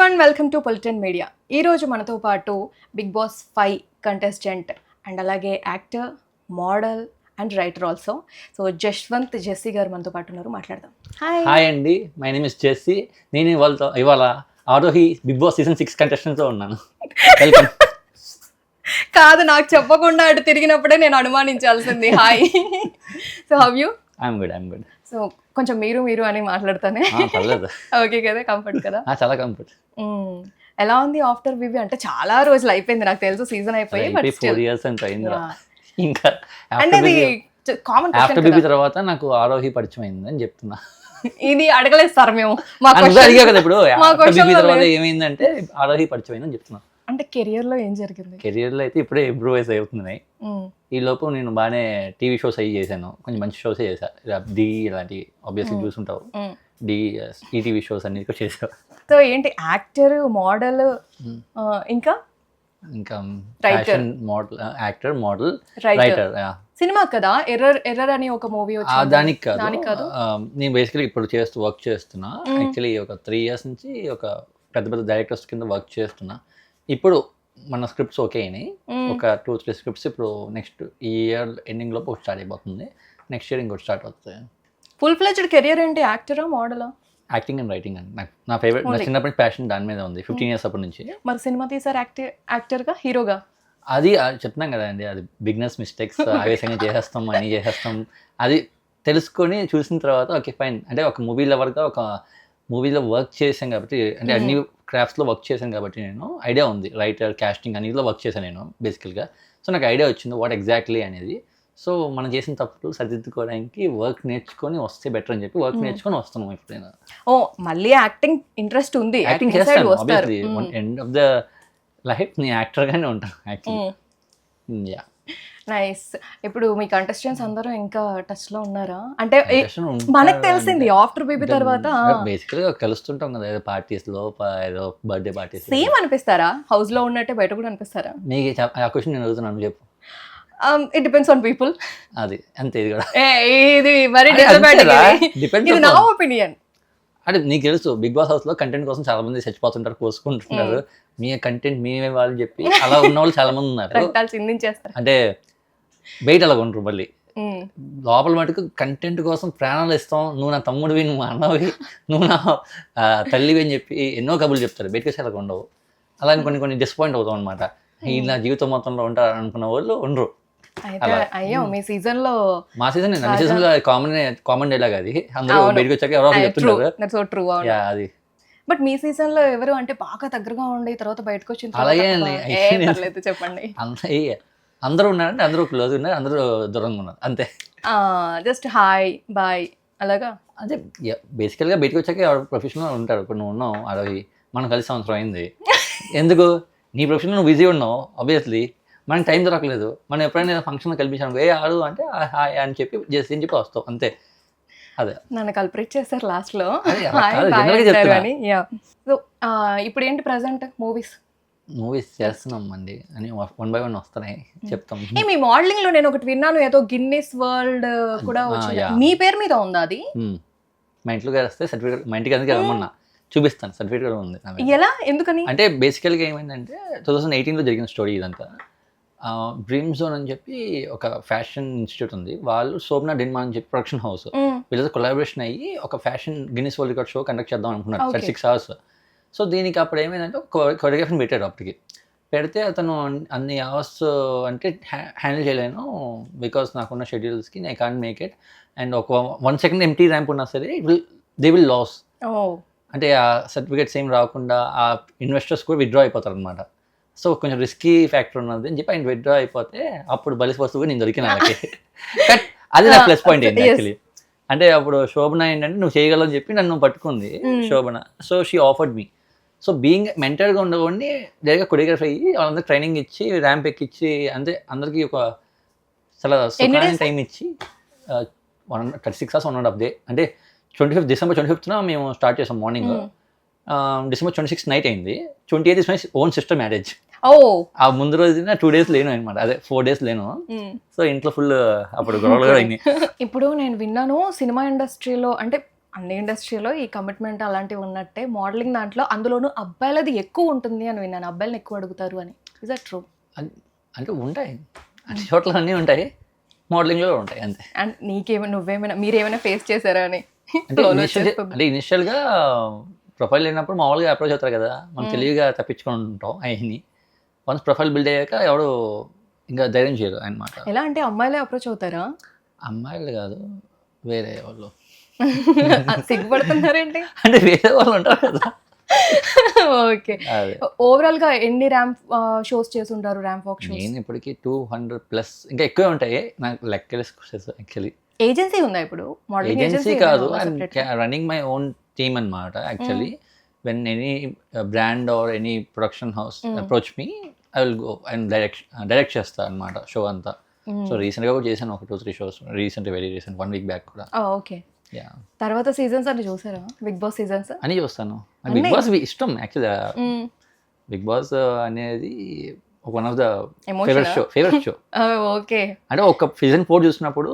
And welcome to Politan media. ఈరోజు మనతో పాటు బిగ్ బాస్ 5 కంటెస్టెంట్ అండ్ అలాగే actor, model and writer also. So Jashwanth Jessie గారు మనతో పాటు ఉన్నారు, మాట్లాడదాం. హాయ్ అండి, మై నేమ్ ఇస్ జెస్సీ. నేను ఇవాళ ఆరోహి బిగ్ బాస్ సీజన్ 6 కంటెస్టెంట్తో ఉన్నాను. వెల్కమ్. కాదు, నాకు చెప్పకుండా అటు తిరిగినప్పుడే నేను అనుమానించాల్సింది. Hi. So how you? I'm good. So కొంచెం మీరు అని మాట్లాడతానే. పర్లేదు. ఓకే కదా, కంఫర్ట్ కదా? చాలా కంఫర్ట్. ఎలా ఉంది ఆఫ్టర్ బీబీ? అంటే చాలా రోజులు అయిపోయింది, నాకు తెలుసు సీజన్ అయిపోయి, బట్ 4 years అంటే అయింది. ఇంకా అంటే అది కామన్ ఆఫ్టర్ బీబీ తర్వాత నాకు ఆరోహి పరిచయం అయింది అని చెప్తున్నా. ఇది అడగలేదు సార్ మేము. అడిగా కదా ఇప్పుడు ఆఫ్టర్ బీబీ తర్వాత ఏమైందంటే ఆరోహి పరిచయం అయిందని చెప్తున్నా. అంటే కెరియర్ లో ఏం జరిగింది? కెరియర్ లో అయితే ఇప్పుడే ఇంప్రూవైజ్ అవుతున్నాయి. ఈ లోపు నేను బాగానే టీవీ షోస్ అయ్యి చేశాను, కొంచెం మంచి షోసే చేశాను. డి ఇలాంటి ఆబ్వియస్లీ చూసుంటావు, డి ఈటీవీ షోస్ అన్ని చేశాను. సో ఏంటి, యాక్టర్, మోడల్, ఇంకా fashion model, actor, model, writer. Cinema కదా ఎర్రర్ అని ఒక మూవీ వచ్చింది. దానికి కాదు, నేను బేసికలీ ఇప్పుడు వర్క్ చేస్తున్నా. యాక్చువల్లీ ఒక 3 years నుంచి ఒక పెద్ద డైరెక్టర్స్ కింద వర్క్ చేస్తున్నా. ఇప్పుడు మన స్క్రిప్ట్స్ ఓకే అయినాయి, ఒక 2-3 స్క్రిప్ట్స్ ఇప్పుడు నెక్స్ట్ ఈ ఇయర్ ఎండింగ్ లోపు ఒకటి స్టార్ట్ అయిపోతుంది, నెక్స్ట్ ఇయర్ ఇంకోటి స్టార్ట్ అవుతుంది. ఫుల్ ఫ్లెడ్జ్డ్ కెరియర్ ఏంటి, యాక్టరా, మోడలా? యాక్టింగ్ అండ్ రైటింగ్ అండి. నా ఫేవరెట్, నా చిన్నప్పటి ప్యాషన్ దాని మీద ఉంది. 15 years అప్పటి నుంచి. మరి సినిమా తీసారు యాక్టర్గా, హీరోగా? అది చెప్తున్నాం కదా అండి, అది బిగినర్స్ మిస్టేక్స్. ఆవేశంగా చేసేస్తాం, అన్నీ చేసేస్తాం. అది తెలుసుకొని చూసిన తర్వాత ఓకే ఫైన్, అంటే ఒక మూవీ లవర్గా ఒక మూవీలో వర్క్ చేశాను కాబట్టి, అంటే అన్ని క్రాఫ్ట్స్లో వర్క్ చేశాను కాబట్టి నేను ఐడియా ఉంది. రైటర్, కాస్టింగ్ అన్నిలో వర్క్ చేశాను నేను బేసికల్గా. సో నాకు ఐడియా వచ్చింది వాట్ ఎగ్జాక్ట్లీ అనేది. సో మనం చేసిన తప్పులు సరిదిద్దుకోవడానికి వర్క్ నేర్చుకొని వస్తే బెటర్ అని చెప్పి వర్క్ నేర్చుకొని వస్తున్నాం ఎప్పుడైనా. ఓ, మళ్ళీ యాక్టింగ్ ఇంట్రెస్ట్ ఉంది? యాక్టింగ్ చేస్తాను obviously. End of the life నేను యాక్టర్గానే ఉంటాను యాక్చువల్లీ. Yeah, nice. ఇప్పుడు మీ కంటెస్టెంట్స్ అందరూ ఇంకా టచ్ లో ఉన్నారా? అంటే మనకు తెలిసింది ఆఫ్టర్ బేబీ తర్వాత బేసికల్ గా కలుస్తుంటాం కదా, ఏదో పార్టీస్ లో, ఏదో బర్త్డే పార్టీస్. సేమ్ అనిపిస్తారా? హౌస్ లో ఉన్నట్టే బయట కూడా అనిపిస్తారా? మీకు ఆ క్వశ్చన్ నేను అడుగుతున్నాను, చెప్పు. It depends on people. అది అంతే, ఇది కూడా ఇది వెరీ డిపెండ్. నా ఒపీనియన్. అంటే నీకు తెలుసు బిగ్ బాస్ హౌస్ లో కంటెంట్ కోసం చాలా మంది చచ్చిపోతుంటారు, కోసుకుంటుంటారు. మీ కంటెంట్ మీమే వాళ్ళు చెప్పి అలా ఉన్న వాళ్ళు చాలా మంది ఉన్నారు. అంటే బయట అలా ఉండరు. మళ్ళీ లోపల మటుకు కంటెంట్ కోసం ప్రాణాలు ఇస్తాం, నువ్వు నా తమ్ముడివి, నువ్వు అన్నవి, నువ్వు నా తల్లివి అని చెప్పి ఎన్నో కబుర్లు చెప్తారు. బయటకు వచ్చి అలా ఉండవు. అలా కొన్ని డిసప్పాయింట్ అవుతాం అనమాట. ఈ నా జీవితం మొత్తంలో ఉంటారు అనుకున్న వాళ్ళు ఉండరు. అయ్యో, మీ సీజన్ లో, మా సీజన్ అన్ని సీజన్ లో కామన్ డైలాగ్ అది. అందరూ బయటకు వచ్చాక ఎవరో చెప్తున్నారు అది. బట్ మీ సీజన్ లో ఎవరు అంటే బాగా దగ్గరగా ఉండి తర్వాత బయటకు వచ్చిన అలాగే చెప్పండి. అందరూ ఉన్నారంటే అందరూ క్లోజ్ ఉన్నారు, అందరూ దూరంగా ఉన్నారు, అంతే. జస్ట్ హాయ్ బాయ్ అలాగా. అదే బేసికల్గా బయటకు వచ్చాక ఎవరు ప్రొఫెషనల్ ఉంటారు. ఇప్పుడు నువ్వు ఉన్నావు అరవి, మనం కలిసి సంవత్సరం అయింది. ఎందుకు? నీ ప్రొఫెషనల్ నువ్వు బిజీ ఉన్నావు ఆబ్వియస్లీ, మనకి టైం దొరకలేదు. మనం ఎప్పుడైనా ఫంక్షన్లో కల్పించాను, ఆడు అంటే హాయ్ అని చెప్పి జస్ట్ అని చెప్పి వస్తావు, అంతే. అదే నన్ను కల్పరేట్ చేస్తారు లాస్ట్ లో. సో ఇప్పుడు ఏంటి ప్రెసెంట్ మూవీస్ చేస్తున్నాం అండి అని 1 by 1 వస్తున్నాయి, చెప్తాం. మీ మోడలింగ్ లో నేను ఒకటి విన్నాను, ఏదో గిన్నిస్ వరల్డ్ కూడా వచ్చింది, మీ పేరు మీద ఉందా అది? మా ఇంట్లో వస్తే సర్టిఫికేట్, మా ఇంటికి అందుకే రమ్మన్నా, చూపిస్తాను, సర్టిఫికేట్ కూడా ఉంది. ఎలా, ఎందుకని అంటే బేసికల్గా ఏమైందంటే 2018లో జరిగిన స్టోరీ ఇదంతా. డ్రీమ్ జోన్ అని చెప్పి ఒక ఫ్యాషన్ ఇన్స్టిట్యూట్ ఉంది, వాళ్ళు శోభనా డెన్మాన్ అని చెప్పి ప్రొడక్షన్ హౌస్, వీళ్ళతో కొలాబరేషన్ అయ్యి ఒక fashion Guinness world record show conduct చేద్దాం అనుకున్నారు 36 hours. సో దీనికి అప్పుడు ఏమైందంటే కొరియోగ్రఫీని పెట్టాడు. అప్పటికి పెడితే అతను అన్ని అవర్స్ అంటే హ్యాండిల్ చేయలేను, బికాస్ నాకున్న షెడ్యూల్స్కి I can't make it. And ఒక 1 second ఎంటీ ర్యాంప్ ఉన్నా సరే దే విల్ లాస్. అంటే ఆ సర్టిఫికేట్స్ ఏం రాకుండా ఆ ఇన్వెస్టర్స్ కూడా విత్డ్రా అయిపోతారు అనమాట. సో కొంచెం రిస్కీ ఫ్యాక్టర్ ఉన్నది అని చెప్పి ఆయన విత్డ్రా అయిపోతే అప్పుడు బలిసి వస్తువు నేను దొరికిన వాళ్ళకి. బట్ అది నా ప్లస్ పాయింట్ ఏంటి యాక్చువల్లీ. అంటే అప్పుడు శోభన ఏంటంటే నువ్వు చేయగలవు చెప్పి నన్ను పట్టుకుంది Shobhana. So she offered me. So being మెంటర్గా ఉండకుండా డైరెక్ట్గా కొరియోగ్రఫీ అయ్యి వాళ్ళందరూ ట్రైనింగ్ ఇచ్చి ర్యాంప్ ఎక్కిచ్చి అంతే అందరికీ ఒక చాలా సుఖమైన టైం ఇచ్చి 36 hours 1.5 day. అంటే December 25th మేము స్టార్ట్ చేసాం మార్నింగ్. December 26th నైట్ అయింది. 28th is my own sister marriage. ఆ ముందు రోజున 2 days లేను అనమాట, అదే 4 days లేను. సో ఇంట్లో ఫుల్ అప్పుడు గొడవలు కూడా అయినాయి. ఇప్పుడు నేను విన్నాను సినిమా ఇండస్ట్రీలో అంటే అన్ని ఇండస్ట్రీలో ఈ కమిట్మెంట్ అలాంటివి ఉన్నట్టే మోడలింగ్ దాంట్లో అందులోనూ అబ్బాయిలది ఎక్కువ ఉంటుంది అని విన్నాను, అబ్బాయిలను ఎక్కువ అడుగుతారు అని. Is that true? అంటే ఉంటాయి, అన్ని చోట్ల అన్నీ ఉంటాయి, మోడలింగ్లో ఉంటాయి అంతే. అండ్ మీరేమైనా ఫేస్ చేశారా అని? అంటే ఇనిషియల్గా ప్రొఫైల్ లేనప్పుడు మామూలుగా అప్రోచ్ అవుతారు కదా, మనం తెలివిగా తప్పించుకొని ఉంటాం అవన్నీ. వన్స్ ప్రొఫైల్ బిల్డ్ అయ్యాక ఎవడు ఇంకా ధైర్యం చేయరు అనమాట. ఎలా అంటే అమ్మాయిలే అప్రోచ్ అవుతారా? అమ్మాయిలు కాదు, వేరే వాళ్ళు. సిగ్గుపడుతున్నారేంటి? అంటే వేరే వాళ్ళు ఉంటారు కదా. ఓకే. ఓవరాల్ గా ఎన్ని ర్యాంప్ షోస్ చేసి ఉంటారు, ర్యాంప్ వాక్ షోస్? నేను ఇప్పటికి 200+ ఇంకా ఎక్కువే ఉంటాయి, నాకు లెక్కలేసి యాక్చువల్లీ. ఏజెన్సీ ఉందా ఇప్పుడు? మోడలింగ్ ఏజెన్సీ కాదు, రన్నింగ్ మై ఓన్ టీమ్ అనమాట actually. When any brand or any production house approach me, I will go and direct చేస్తా అనమాట షో అంతా. సో రీసెంట్గా కూడా చేశాను ఒక 2-3 shows, very recent 1 week back కూడా. ఓకే. తర్వాత సీజన్స్ అన్ని చూసారా? బిగ్ బాస్ సీజన్స్ అని చూస్తాను. బిగ్ బాస్ ఇష్టం యాక్చువల్గా. బిగ్ బాస్ అనేది one of the favourite show. Okay. అంటే ఒక సీజన్ 4 చూసినప్పుడు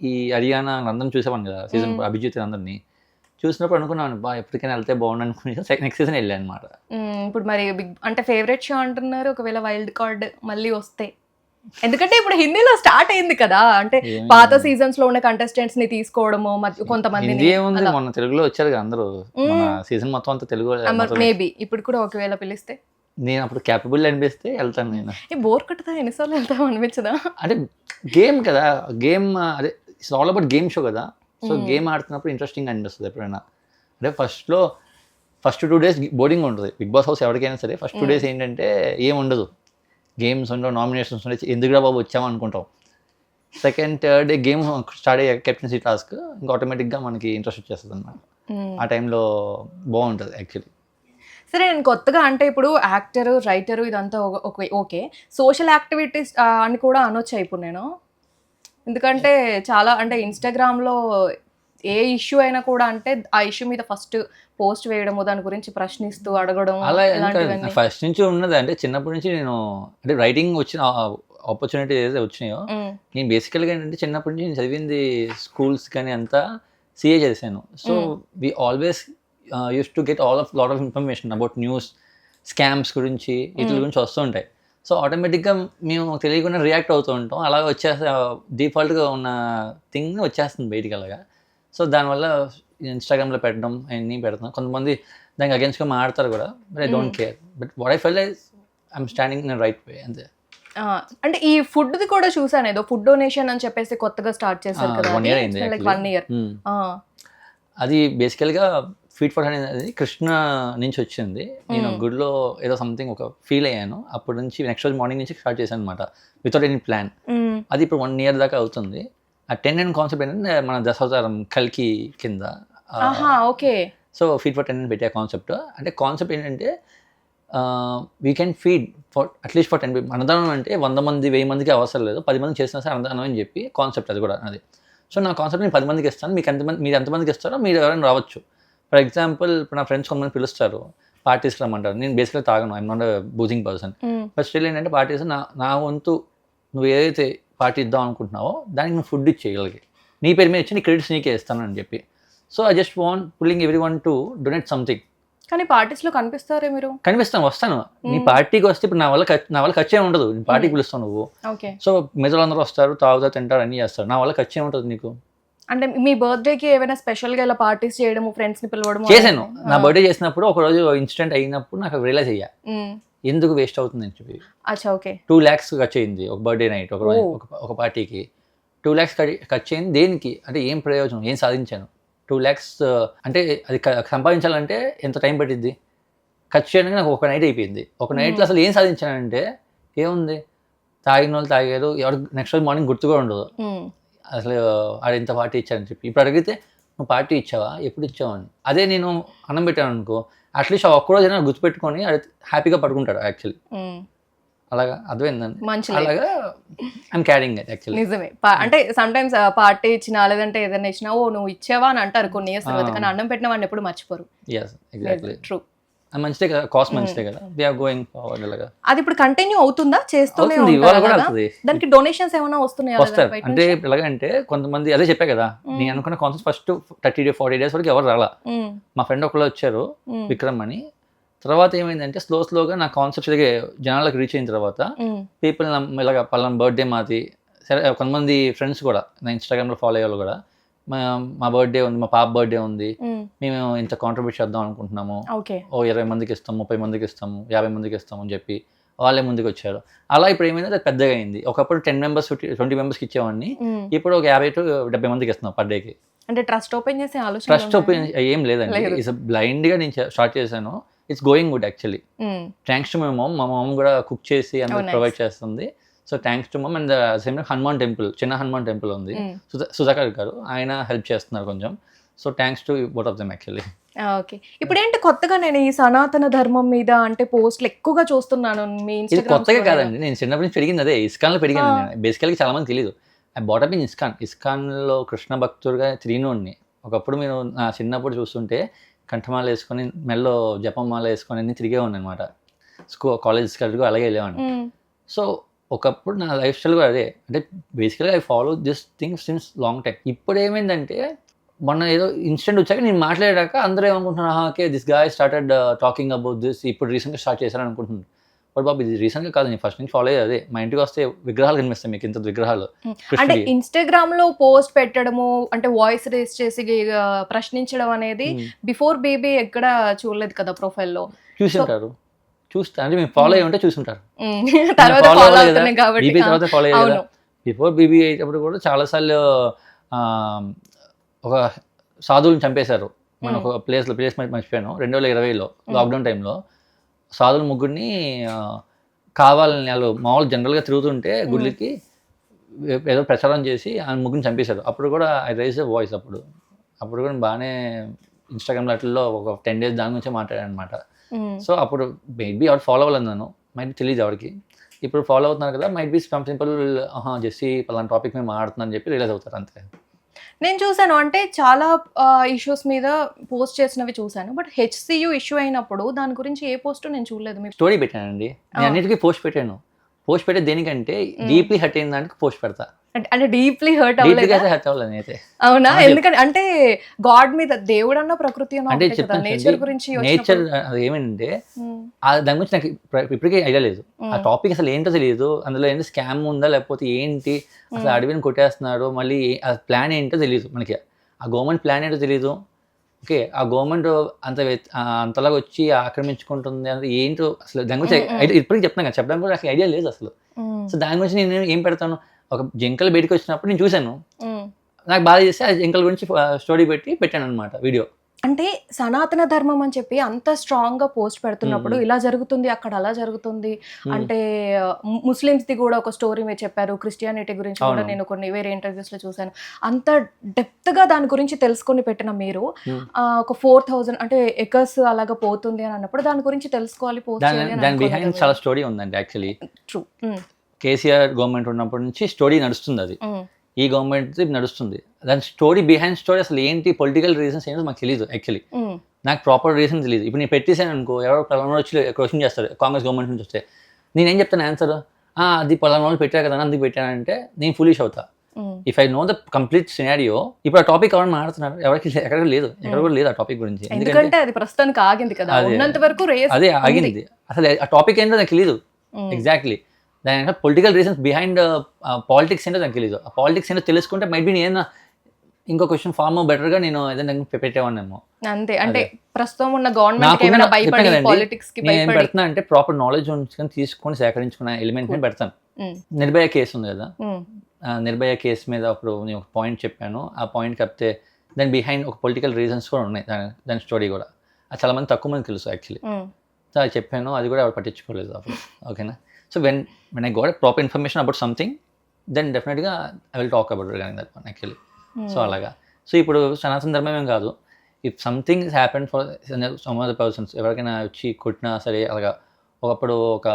ఈ హర్యానా అందరం చూసేవాను కదా, సీజన్ 4 అభిజిత్ అందరినీ చూసినప్పుడు అనుకున్నాను బా ఎప్పటికైనా వెళ్తే బాగుండు అనుకుని నెక్స్ట్ సీజన్ వెళ్ళాను అనమాట. ఇప్పుడు మరి అంటే ఫేవరెట్ షో అంటున్నారు, ఒకవేళ వైల్డ్ కార్డ్ మళ్ళీ వస్తే, ఎందుకంటే ఇప్పుడు హిందీలో స్టార్ట్ అయింది కదా, అంటే పాత సీజన్స్ లో ఉన్న కంటెస్టెంట్స్ ని తీసుకోవడము, కొంతమంది మొన్న తెలుగులో వచ్చారు కదా అందరూ, సీజన్ మొత్తం అంతా తెలుగు. మేబీ ఇప్పుడు కూడా ఒకవేళ పిలిస్తే నేను అప్పుడు క్యాపబుల్ అనిపిస్తే వెళ్తాను. నేను బోర్ కట్టదా, ఎన్నిసార్లు వెళ్తాం అనిపించదా? అంటే గేమ్ కదా, గేమ్ అదే it's all about game show కదా. సో గేమ్ ఆడుతున్నప్పుడు ఇంట్రెస్టింగ్ అనిపిస్తుంది ఎప్పుడైనా. అంటే ఫస్ట్ 2 days బోరింగ్ ఉంటుంది బిగ్ బాస్ హౌస్ ఎవరికైనా సరే. ఫస్ట్ 2 days ఏంటంటే ఏం ఉండదు, గేమ్స్ ఉండవు, నామినేషన్స్ ఉండే, ఎందుకురా బాబు వచ్చాము అనుకుంటాం. Second third day game start అయ్యే కెప్టెన్సీ టాస్క్ ఇంకా ఆటోమేటిక్గా మనకి ఇంట్రెస్ట్ వచ్చేస్తుంది అనమాట. ఆ టైంలో బాగుంటుంది యాక్చువల్లీ. సరే, నేను కొత్తగా అంటే ఇప్పుడు యాక్టర్, రైటర్ ఇదంతా ఓకే, సోషల్ యాక్టివిటీస్ అని కూడా అనొచ్చా ఇప్పుడు నేను? ఎందుకంటే చాలా అంటే ఇన్స్టాగ్రామ్లో ఏ ఇష్యూ అయినా కూడా అంటే ఆ ఇష్యూ మీద ఫస్ట్ పోస్ట్ వేయడము, దాని గురించి ప్రశ్నిస్తూ అడగడం, అలా ఫస్ట్ నుంచి ఉన్నది. అంటే చిన్నప్పటి నుంచి నేను అంటే రైటింగ్ వచ్చిన ఆపర్చునిటీ ఏదైతే వచ్చినాయో, నేను బేసికల్గా ఏంటంటే చిన్నప్పటి నుంచి నేను చదివింది స్కూల్స్ కానీ అంతా సిఏ చేశాను. So we always used to get lot of information about news, scams గురించి, వీటి గురించి వస్తూ ఉంటాయి. సో ఆటోమేటిక్గా మేము తెలియకుండా రియాక్ట్ అవుతూ ఉంటాం. అలాగే డిఫాల్ట్గా ఉన్న థింగ్ వచ్చేస్తుంది బయటికి అలాగా. సో దానివల్ల ఇన్స్టాగ్రామ్లో పెట్టడం అవన్నీ పెడతాం. కొంతమంది దానికి అగేన్స్ట్గా మాట్లాడతారు కూడా, but I don't care. But what I feel is I'm standing in right way అంతే. అంటే ఈ ఫుడ్ది కూడా చూసాను, ఏదో ఫుడ్ డొనేషన్ అని చెప్పేసి కొత్తగా స్టార్ట్ చేశారు కదా, 1 year అయింది. 1 year. అది బేసికల్గా ఫీడ్ ఫర్ అనేది కృష్ణ నుంచి వచ్చింది. నేను గుడిలో ఏదో సంథింగ్ ఒక ఫీల్ అయ్యాను. అప్పటి నుంచి నెక్స్ట్ రోజు మార్నింగ్ నుంచి స్టార్ట్ చేశాను అనమాట, వితౌట్ ఎనీ ప్లాన్. అది ఇప్పుడు 1 year దాకా అవుతుంది. ఆ 10 and కాన్సెప్ట్ ఏంటంటే మన దశావతారం కల్కి కింద. ఓకే. సో ఫీడ్ ఫర్ 10 పెట్టే కాన్సెప్ట్. అంటే కాన్సెప్ట్ ఏంటంటే we can feed for at least for 10 people. అన్నదానం అంటే 100 మంది 1000 మందికి అవసరం లేదు, 10 మందికి చేసినా సరే అన్నదానం అని చెప్పి కాన్సెప్ట్ అది కూడా. అది సో నా కాన్సెప్ట్ నేను 10 మందికి ఇస్తాను, మీరు ఎంతమందికి ఇస్తారో మీరు ఎవరైనా రావచ్చు. ఫర్ ఎగ్జాంపుల్ ఇప్పుడు నా ఫ్రెండ్స్ కొంతమంది పిలుస్తారు, పార్టీస్కి రమ్మంటారు. నేను బేసిక్గా తాగను, I'm not boozing person. But still ఏంటంటే పార్టీస్ నా వంతు నువ్వు ఏదైతే పార్టీ ఇద్దాం అనుకుంటున్నావో దానికి నువ్వు ఫుడ్ ఇచ్చేయగలిగి, నీ పేరు మీద ఇచ్చి నీ క్రెడిట్స్ నీకే ఇస్తానని చెప్పి. So I just want pulling everyone to donate something. కానీ పార్టీస్లో కనిపిస్తారే మీరు? కనిపిస్తాను, వస్తాను. నీ పార్టీకి వస్తే ఇప్పుడు నా వల్ల ఖర్చే ఉండదు. నీ పార్టీకి పిలుస్తావు నువ్వు. సో మిగతా అందరూ వస్తారు, తాగుతారు, తింటారు, అన్నీ చేస్తారు. నా వల్ల ఖర్చే ఉంటుంది నీకు. అంటే మీ బర్త్డేకి ఏమైనా స్పెషల్గా ఇలా పార్టీస్ చేయడము, ఫ్రెండ్స్ని పిలవడం చేశాను. నా బర్త్డే చేసినప్పుడు ఒకరోజు ఇన్సిడెంట్ అయినప్పుడు నాకు రియలైజ్ అయ్యా ఎందుకు వేస్ట్ అవుతుంది అని చెప్పి. 2 lakhs ఖర్చు అయింది ఒక బర్త్డే నైట్, ఒక పార్టీకి 2 lakhs ఖర్చు అయింది. దేనికి అంటే ఏం ప్రయోజనం, ఏం సాధించాను? 2 lakhs అంటే అది సంపాదించాలంటే ఎంత టైం పట్టిద్ది? ఖర్చు చేయడానికి నాకు ఒక నైట్ అయిపోయింది. ఒక నైట్లో అసలు ఏం సాధించానంటే ఏముంది, తాగిన వాళ్ళు తాగారు, ఎవరు నెక్స్ట్ రోజు మార్నింగ్ గుర్తుగా ఉండదు అసలు ఆడ ఎంత పార్టీ ఇచ్చారని చెప్పి. ఇప్పుడు అడిగితే నువ్వు పార్టీ ఇచ్చావా, ఎప్పుడు ఇచ్చావని. అదే నేను అన్నం పెట్టాను అనుకో, అట్లీస్ట్ ఆ ఒక్కరోజైనా గుర్తుపెట్టుకొని అది హ్యాపీగా పడుకుంటాడు యాక్చువల్లీ. అలాగా అర్థమైందండి, అలాగా ఐఎమ్ క్యారింగ్ ఇట్ యాక్చువల్లీ. నిజమే. అంటే సమ్ టైమ్స్ పార్టీ ఇచ్చినా లేదంటే ఏదైనా ఇచ్చినా ఓ నువ్వు ఇచ్చావా అని అంటారు కొన్ని ఇయర్స్ తర్వాత, కానీ అన్నం పెట్టిన వాడిని ఎప్పుడు మర్చిపోరు. Yes exactly true. అది మంచిదే కదా, కాస్ట్ మంచిదే కదా, దే ఆర్ గోయింగ్ ఫార్వర్డ్ అలాగా. అది ఇప్పుడు కంటిన్యూ అవుతుందా, చేస్తూనే అవుతుంది, ఇవాళ ఉంటారా కూడా అలాగా? అవుతుంది. దానికి డొనేషన్స్ ఏమైనా వస్తున్నాయా లేదా వస్తారు బయట అంటే నుంచి? ఎలాగంటే కొంతమంది అదే చెప్పా కదా, నేను అనుకున్న కాన్సెప్ట్ ఫస్ట్ 30-40 డేస్ వరకు ఎవరు రాలా. మ్మ్. మా ఫ్రెండ్ ఒకళ్ళు వచ్చారు, మ్మ్. విక్రమ్ అని. తర్వాత ఏమైందంటే స్లోగా నా కాన్సెప్ట్స్ జనాలకు రీచ్ అయిన తర్వాత మ్మ్. పీపుల్ ఇలాగ పలానా బర్త్డే మాది, సరే కొంతమంది ఫ్రెండ్స్ కూడా నా ఇన్స్టాగ్రామ్లో ఫాలో అయ్యే వాళ్ళు కూడా మా బర్త్డే ఉంది, మా పాప బర్త్డే ఉంది, మ్మ్. మేము ఇంత కాంట్రిబ్యూట్ చేద్దాం అనుకుంటున్నాము, ఓకే. ఓ 20 మందికి ఇస్తాం, 30 మందికి ఇస్తాము, 50 మందికి ఇస్తాము అని చెప్పి వాళ్ళే ముందుకు వచ్చారు. అలా ఇప్పుడు ఏమైంది, అది పెద్దగా అయింది. ఒకప్పుడు 10 మెంబర్స్ 20 మెంబర్స్కి ఇచ్చేవాడిని, మ్మ్. ఇప్పుడు ఒక 50-70 మందికి ఇస్తున్నాం పర్ డేకి. అంటే ట్రస్ట్ ఓపెన్ చేసే ఆలోచన ట్రస్ట్ ఒపీనియన్ ఏం లేదండి, లేదు. ఇట్స్ బ్లైండ్గా నేను స్టార్ట్ చేశాను. It's going good actually. Thanks to my mom. మా మామ్ కూడా కుక్ చేసి అందరికి nice. ప్రొవైడ్ చేస్తుంది. So thanks to mum. And same Hanuman temple, చిన్న హనుమాన్ టెంపుల్ ఉంది, సుధాకర్ గారు, ఆయన హెల్ప్ చేస్తున్నారు కొంచెం. So thanks to both of them actually. Okay. ఇప్పుడు ఏంటి కొత్తగా నేను ఈ సనాతన ధర్మం మీద అంటే పోస్ట్లు ఎక్కువగా చూస్తున్నాను మీ ఇది ఇన్స్టాగ్రామ్ కొత్తగా కాదండి, నేను చిన్నప్పటి నుంచి పెరిగింది అదే, ఇస్కాన్లో పెరిగాను నేను. బేసికల్గా చాలా మంది తెలియదు, ఐ బాటప్ ఇన్ ఇస్కాన్లో కృష్ణ భక్తుడుగా తిరిగినోడిని. ఒకప్పుడు మీరు నా చిన్నప్పుడు చూస్తుంటే కంఠమాల వేసుకొని మెల్లో జపమాల వేసుకొని అన్ని తిరిగేవాడిని అనమాట. కాలేజ్కి వెళ్ళి అలాగే వెళ్ళేవాడిని. సో ఒకప్పుడు నా లైఫ్ స్టైల్ కూడా అదే, అంటే బేసికల్గా I follow this thing since long time. ఇప్పుడు ఏమైందంటే మొన్న ఏదో ఇన్సిడెంట్ వచ్చాక నేను మాట్లాడాక అందరూ ఏమనుకుంటున్నారు, okay this guy started talking about this, ఇప్పుడు రీసెంట్గా స్టార్ట్ చేశారని అనుకుంటున్నాను. బట్ బాబు ఇది రీసెంట్గా కాదు, నేను ఫస్ట్ నుంచి ఫాలో అయ్యేది అదే. మా ఇంటికి వస్తే విగ్రహాలు కనిపిస్తాయి మీకు, ఇంత విగ్రహాలు. అంటే ఇన్స్టాగ్రామ్ లో పోస్ట్ పెట్టడము అంటే వాయిస్ రేస్ చేసి ప్రశ్నించడం అనేది బిఫోర్ బేబీ ఎక్కడ చూడలేదు కదా ప్రొఫైల్లో. చూసింటారు, చూస్తా అంటే మేము ఫాలో అయ్యి ఉంటే చూసుంటారు. తర్వాత ఫాలో అవుతున్నాయి కాబట్టి. బీబీ తర్వాత ఫాలో అయ్యారు కదా. అవును. బిఫోర్ బీబీ అయ్యేటప్పుడు కూడా చాలాసార్లు ఒక సాధువులను చంపేశారు మన ఒక ప్లేస్ మర్చిపోయాను. 2020లో లాక్డౌన్ టైంలో సాధువుల ముగ్గురిని కావాలని వాళ్ళు మామూలు జనరల్గా తిరుగుతుంటే గుడికి ఏదో ప్రచారం చేసి ఆ ముగ్గురిని చంపేశారు. అప్పుడు కూడా ఐ రైజ్ ద వాయిస్. అప్పుడు కూడా బాగానే ఇన్స్టాగ్రామ్లో అట్లలో ఒక 10 days దాని గురించే మాట్లాడాను అనమాట. సో అప్పుడు మేబీ ఎవరు ఫాలో అవ్వాలన్నాను, మైట్ తెలియదు ఎవరికి. ఇప్పుడు ఫాలో అవుతున్నారు కదా, మైట్ బీ సమ్ సింపుల్ జెస్సీ పలానా టాపిక్ మేము మాట్లాడుతున్నాను అని చెప్పి రియలైజ్ అవుతారు అంతే. నేను చూసాను అంటే చాలా ఇష్యూస్ మీద పోస్ట్ చేసినవి చూసాను. బట్ హెచ్సియు ఇష్యూ అయినప్పుడు దాని గురించి ఏ పోస్ట్ నేను చూడలేదు. మీ స్టోరీ పెట్టానండి నేను, అన్నిటికీ పోస్ట్ పెట్టాను. పోస్ట్ పెట్టే దేనికంటే డీప్లీ హర్ట్ అయిన దానికి పోస్ట్ పెడతా. అంటే డీప్లీ హర్ట్ డీప్లీగా అవ్వలేదు. హర్ట్ అవ్వలేదు అయితే. అవునా? ఎందుకంటే అంటే గాడ్ మీద దేవుడు అన్న ప్రకృతి అన్న అంటే ఒకటే కదా, చెప్తాను నేచర్ గురించి నేచర్ అది ఏమంటే దాని గురించి నాకు ఇప్పటికీ ఐడియా లేదు. ఆ టాపిక్ అసలు ఏంటో తెలియదు, అందులో ఏంటో స్కామ్ ఉందా లేకపోతే ఏంటి, అసలు అడవిని కొట్టేస్తున్నారు, మళ్ళీ ఆ ప్లాన్ ఏంటో తెలియదు మనకి, ఆ గవర్నమెంట్ ప్లాన్ ఏంటో తెలియదు. ఓకే, ఆ గవర్నమెంట్ అంతలాగా వచ్చి ఆక్రమించుకుంటుంది అంటే ఏంటో అసలు దాని గురించి ఇప్పటికీ చెప్తాను కదా, చెప్పడానికి కూడా నాకు ఐడియా లేదు అసలు. సో దాని గురించి నేను ఏం పెడతాను, ఒక జింకలు బయటకు వచ్చినప్పుడు నేను చూశాను, నాకు బాగా చేస్తే ఆ జింకల గురించి స్టోరీ పెట్టాను అనమాట వీడియో. అంటే సనాతన ధర్మం అని చెప్పి అంత స్ట్రాంగ్ గా పోస్ట్ పెడుతున్నప్పుడు ఇలా జరుగుతుంది అక్కడ అలా జరుగుతుంది అంటే ముస్లిమ్స్ ది కూడా ఒక స్టోరీ మీరు చెప్పారు, క్రిస్టియానిటీ గురించి కూడా నేను కొన్ని వేరే ఇంటర్వ్యూస్ లో చూసాను. అంత డెప్త్ గా దాని గురించి తెలుసుకొని పెట్టిన మీరు ఒక 4000 అంటే ఎకర్స్ అలాగా పోతుంది అని అన్నప్పుడు దాని గురించి తెలుసుకోవాలి, పోస్ట్ చేయాలి. దాని బిహైండ్ చాలా స్టోరీ ఉందండి యాక్చువల్లీ. ట్రూ. కేసీఆర్ గవర్నమెంట్ ఉన్నప్పటి నుంచి స్టోరీ నడుస్తుంది, అది ఈ గవర్నమెంట్ నడుస్తుంది. దాని స్టోరీ బిహైండ్ స్టోరీ అసలు ఏంటి, పొలిటికల్ రీజన్స్ ఏంటో మాకు తెలియదు యాక్చువల్లీ. నాకు ప్రాపర్ రీజన్ తెలియదు. ఇప్పుడు నేను పెట్టేసాను అనుకో, ఎవరో పలానా వచ్చి క్వశ్చన్ చేస్తారు కాంగ్రెస్ గవర్నమెంట్ నుంచి వస్తే, నేనేం చెప్తాను ఆన్సర్, అది పలానా వాళ్ళు పెట్టారు కదా అందుకు పెట్టానంటే నేను ఫులిష్ అవుతా. If I know the complete scenario. ఇప్పుడు ఆ టాపిక్ ఎవరైనా మాట్లాడుతున్నారు, ఎవరికి ఎక్కడ లేదు, ఎక్కడ కూడా లేదు ఆ టాపిక్ గురించి. ఎందుకంటే అది ప్రస్తుతానికి ఆగింది కదా, ఉన్నంత వరకు అదే ఆగింది. అసలు ఆ టాపిక్ ఏంటో నాకు తెలియదు ఎగ్జాక్ట్లీ. దాని పొలిటికల్ రీజన్స్ బిహైండ్ పాలిటిక్స్ ఏంటో నాకు తెలియదు. ఆ పాలిటిక్స్ ఏంటో తెలుసుకుంటే మైట్ బి నేను ఇంకో క్వశ్చన్ ఫార్మ్ బెటర్గా నేను ఏదైనా పెట్టేవాడినేమో. అంతే, అంటే ప్రస్తుతం ఉన్న గవర్నమెంట్ ఏమైనా భయపడి పాలిటిక్స్ కి నేను ఏం పెడతాను అంటే ప్రాపర్ నాలెడ్జ్ ఉంచుకొని తీసుకొని సేకరించుకున్న ఎలిమెంట్ ని పెడతాను. నిర్భయ కేసు ఉంది కదా, నిర్భయ కేసు మీద అప్పుడు నేను ఒక పాయింట్ చెప్పాను. ఆ పాయింట్ చెప్తే దాని బిహైండ్ ఒక పొలిటికల్ రీజన్స్ కూడా ఉన్నాయి, దాని స్టోరీ కూడా. అది చాలా మంది తక్కువ మంది తెలుసు యాక్చువల్లీ. సో అది చెప్పాను, అది కూడా ఎవరు పట్టించుకోలేదు అప్పుడు. ఓకేనా? So when I got a proper information about something, then definitely I will talk about regarding that one actually. So అలాగా. సో ఇప్పుడు సనాతన ధర్మం ఏం కాదు, if something happen for some other persons, ఎవరికైనా వచ్చి కొట్టినా సరే అలాగా. ఒకప్పుడు ఒక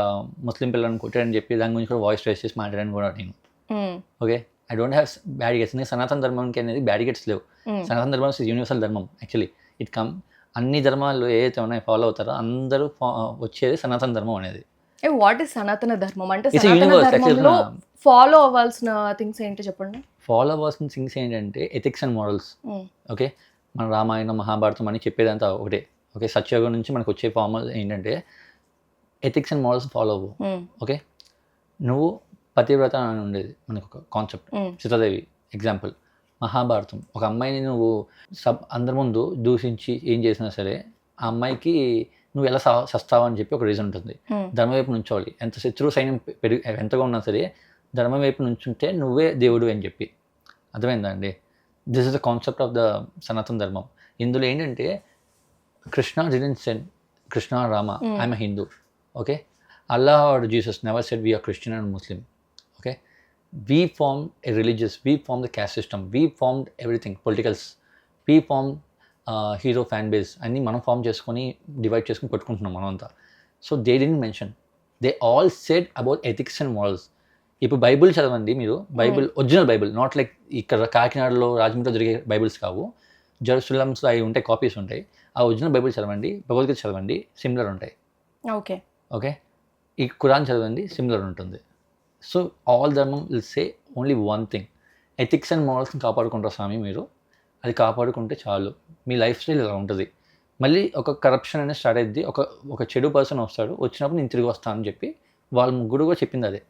ముస్లిం పిల్లలను కొట్టారని చెప్పి దాని గురించి కూడా వాయిస్ రేస్ చేసి మాట్లాడాను కూడా నేను. Okay, I don't have bad gets. సనాతన ధర్మంకి అనేది బ్యాడ్ గెట్స్ లేవు. సనాతన ధర్మం ఇస్ యూనివర్సల్ ధర్మం యాక్చువల్లీ. అన్ని ధర్మాలు ఏవైతే ఉన్నాయో ఫాలో అవుతారో అందరూ వచ్చేది సనాతన ధర్మం అనేది. వాట్ ఈస్ సనాతన ధర్మం అంటే? It's a సనాతన universe, ధర్మంలో ఫాలో అవ్వాల్సిన థింగ్స్ ఏంటో చెప్పండి. ఫాలో అవ్వాల్సిన థింగ్స్ ఏంటంటే ఎథిక్స్ అండ్ మోరల్స్. ఓకే, మన రామాయణం మహాభారతం అని చెప్పేదంతా ఒకటే. ఓకే, సత్యయుగం నుంచి మనకు వచ్చే ఫార్మల్ ఏంటంటే ఎథిక్స్ అండ్ మోరల్స్ ఫాలో అవ్వు. ఓకే, నువ్వు పతివ్రత అని ఉండేది మనకు ఒక కాన్సెప్ట్. సీతాదేవి ఎగ్జాంపుల్. మహాభారతం, ఒక అమ్మాయిని నువ్వు అందరి ముందు దూషించి ఏం చేసినా సరే ఆ అమ్మాయికి నువ్వు ఎలా సస్తావా అని చెప్పి ఒక రీజన్ ఉంటుంది. ధర్మం వైపు నుంచోవాలి. ఎంత శత్రు సైన్యం ఎంతగా ఉన్నా సరే ధర్మం వైపు నుంచుంటే నువ్వే దేవుడు అని చెప్పి. అర్థమైందా అండి? This is the concept of the సనాతన ధర్మం. ఇందులో ఏంటంటే Krishna didn't said Krishna Rama I'm a Hindu. Okay, Allah or Jesus never said we are Christian and Muslim. Okay, we formed a religious, we formed the caste system, we formed everything, politicals, we formed hero fan base అన్నీ మనం form చేసుకొని divide చేసుకొని కొట్టుకుంటున్నాం మనం అంతా. So they didn't mention, they all said about ethics and morals. ఇప్పుడు Bible చదవండి మీరు, Bible original Bible, not like ఇక్కడ కాకినాడలో రాజమండ్రిలో దొరికే బైబుల్స్ కావు, జెరూసలంస్ అవి ఉంటాయి, కాపీస్ ఉంటాయి. ఆ ఒరిజినల్ బైబుల్ చదవండి, భగవద్గీత చదవండి, సిమిలర్ ఉంటాయి. ఓకే ఓకే, ఈ ఖురాన్ చదవండి, సిమిలర్ ఉంటుంది. సో ఆల్ ధర్మం will say only one thing, ethics and మోరల్స్ని కాపాడుకుంటారు స్వామి మీరు, అది కాపాడుకుంటే చాలు, మీ లైఫ్ స్టైల్ ఇలా ఉంటుంది. మళ్ళీ ఒక కరప్షన్ అనేది స్టార్ట్ అయ్యింది, ఒక చెడు పర్సన్ వస్తాడు, వచ్చినప్పుడు నేను తిరిగి వస్తాను అని చెప్పి వాళ్ళ ముగ్గురు కూడా చెప్పింది అదే.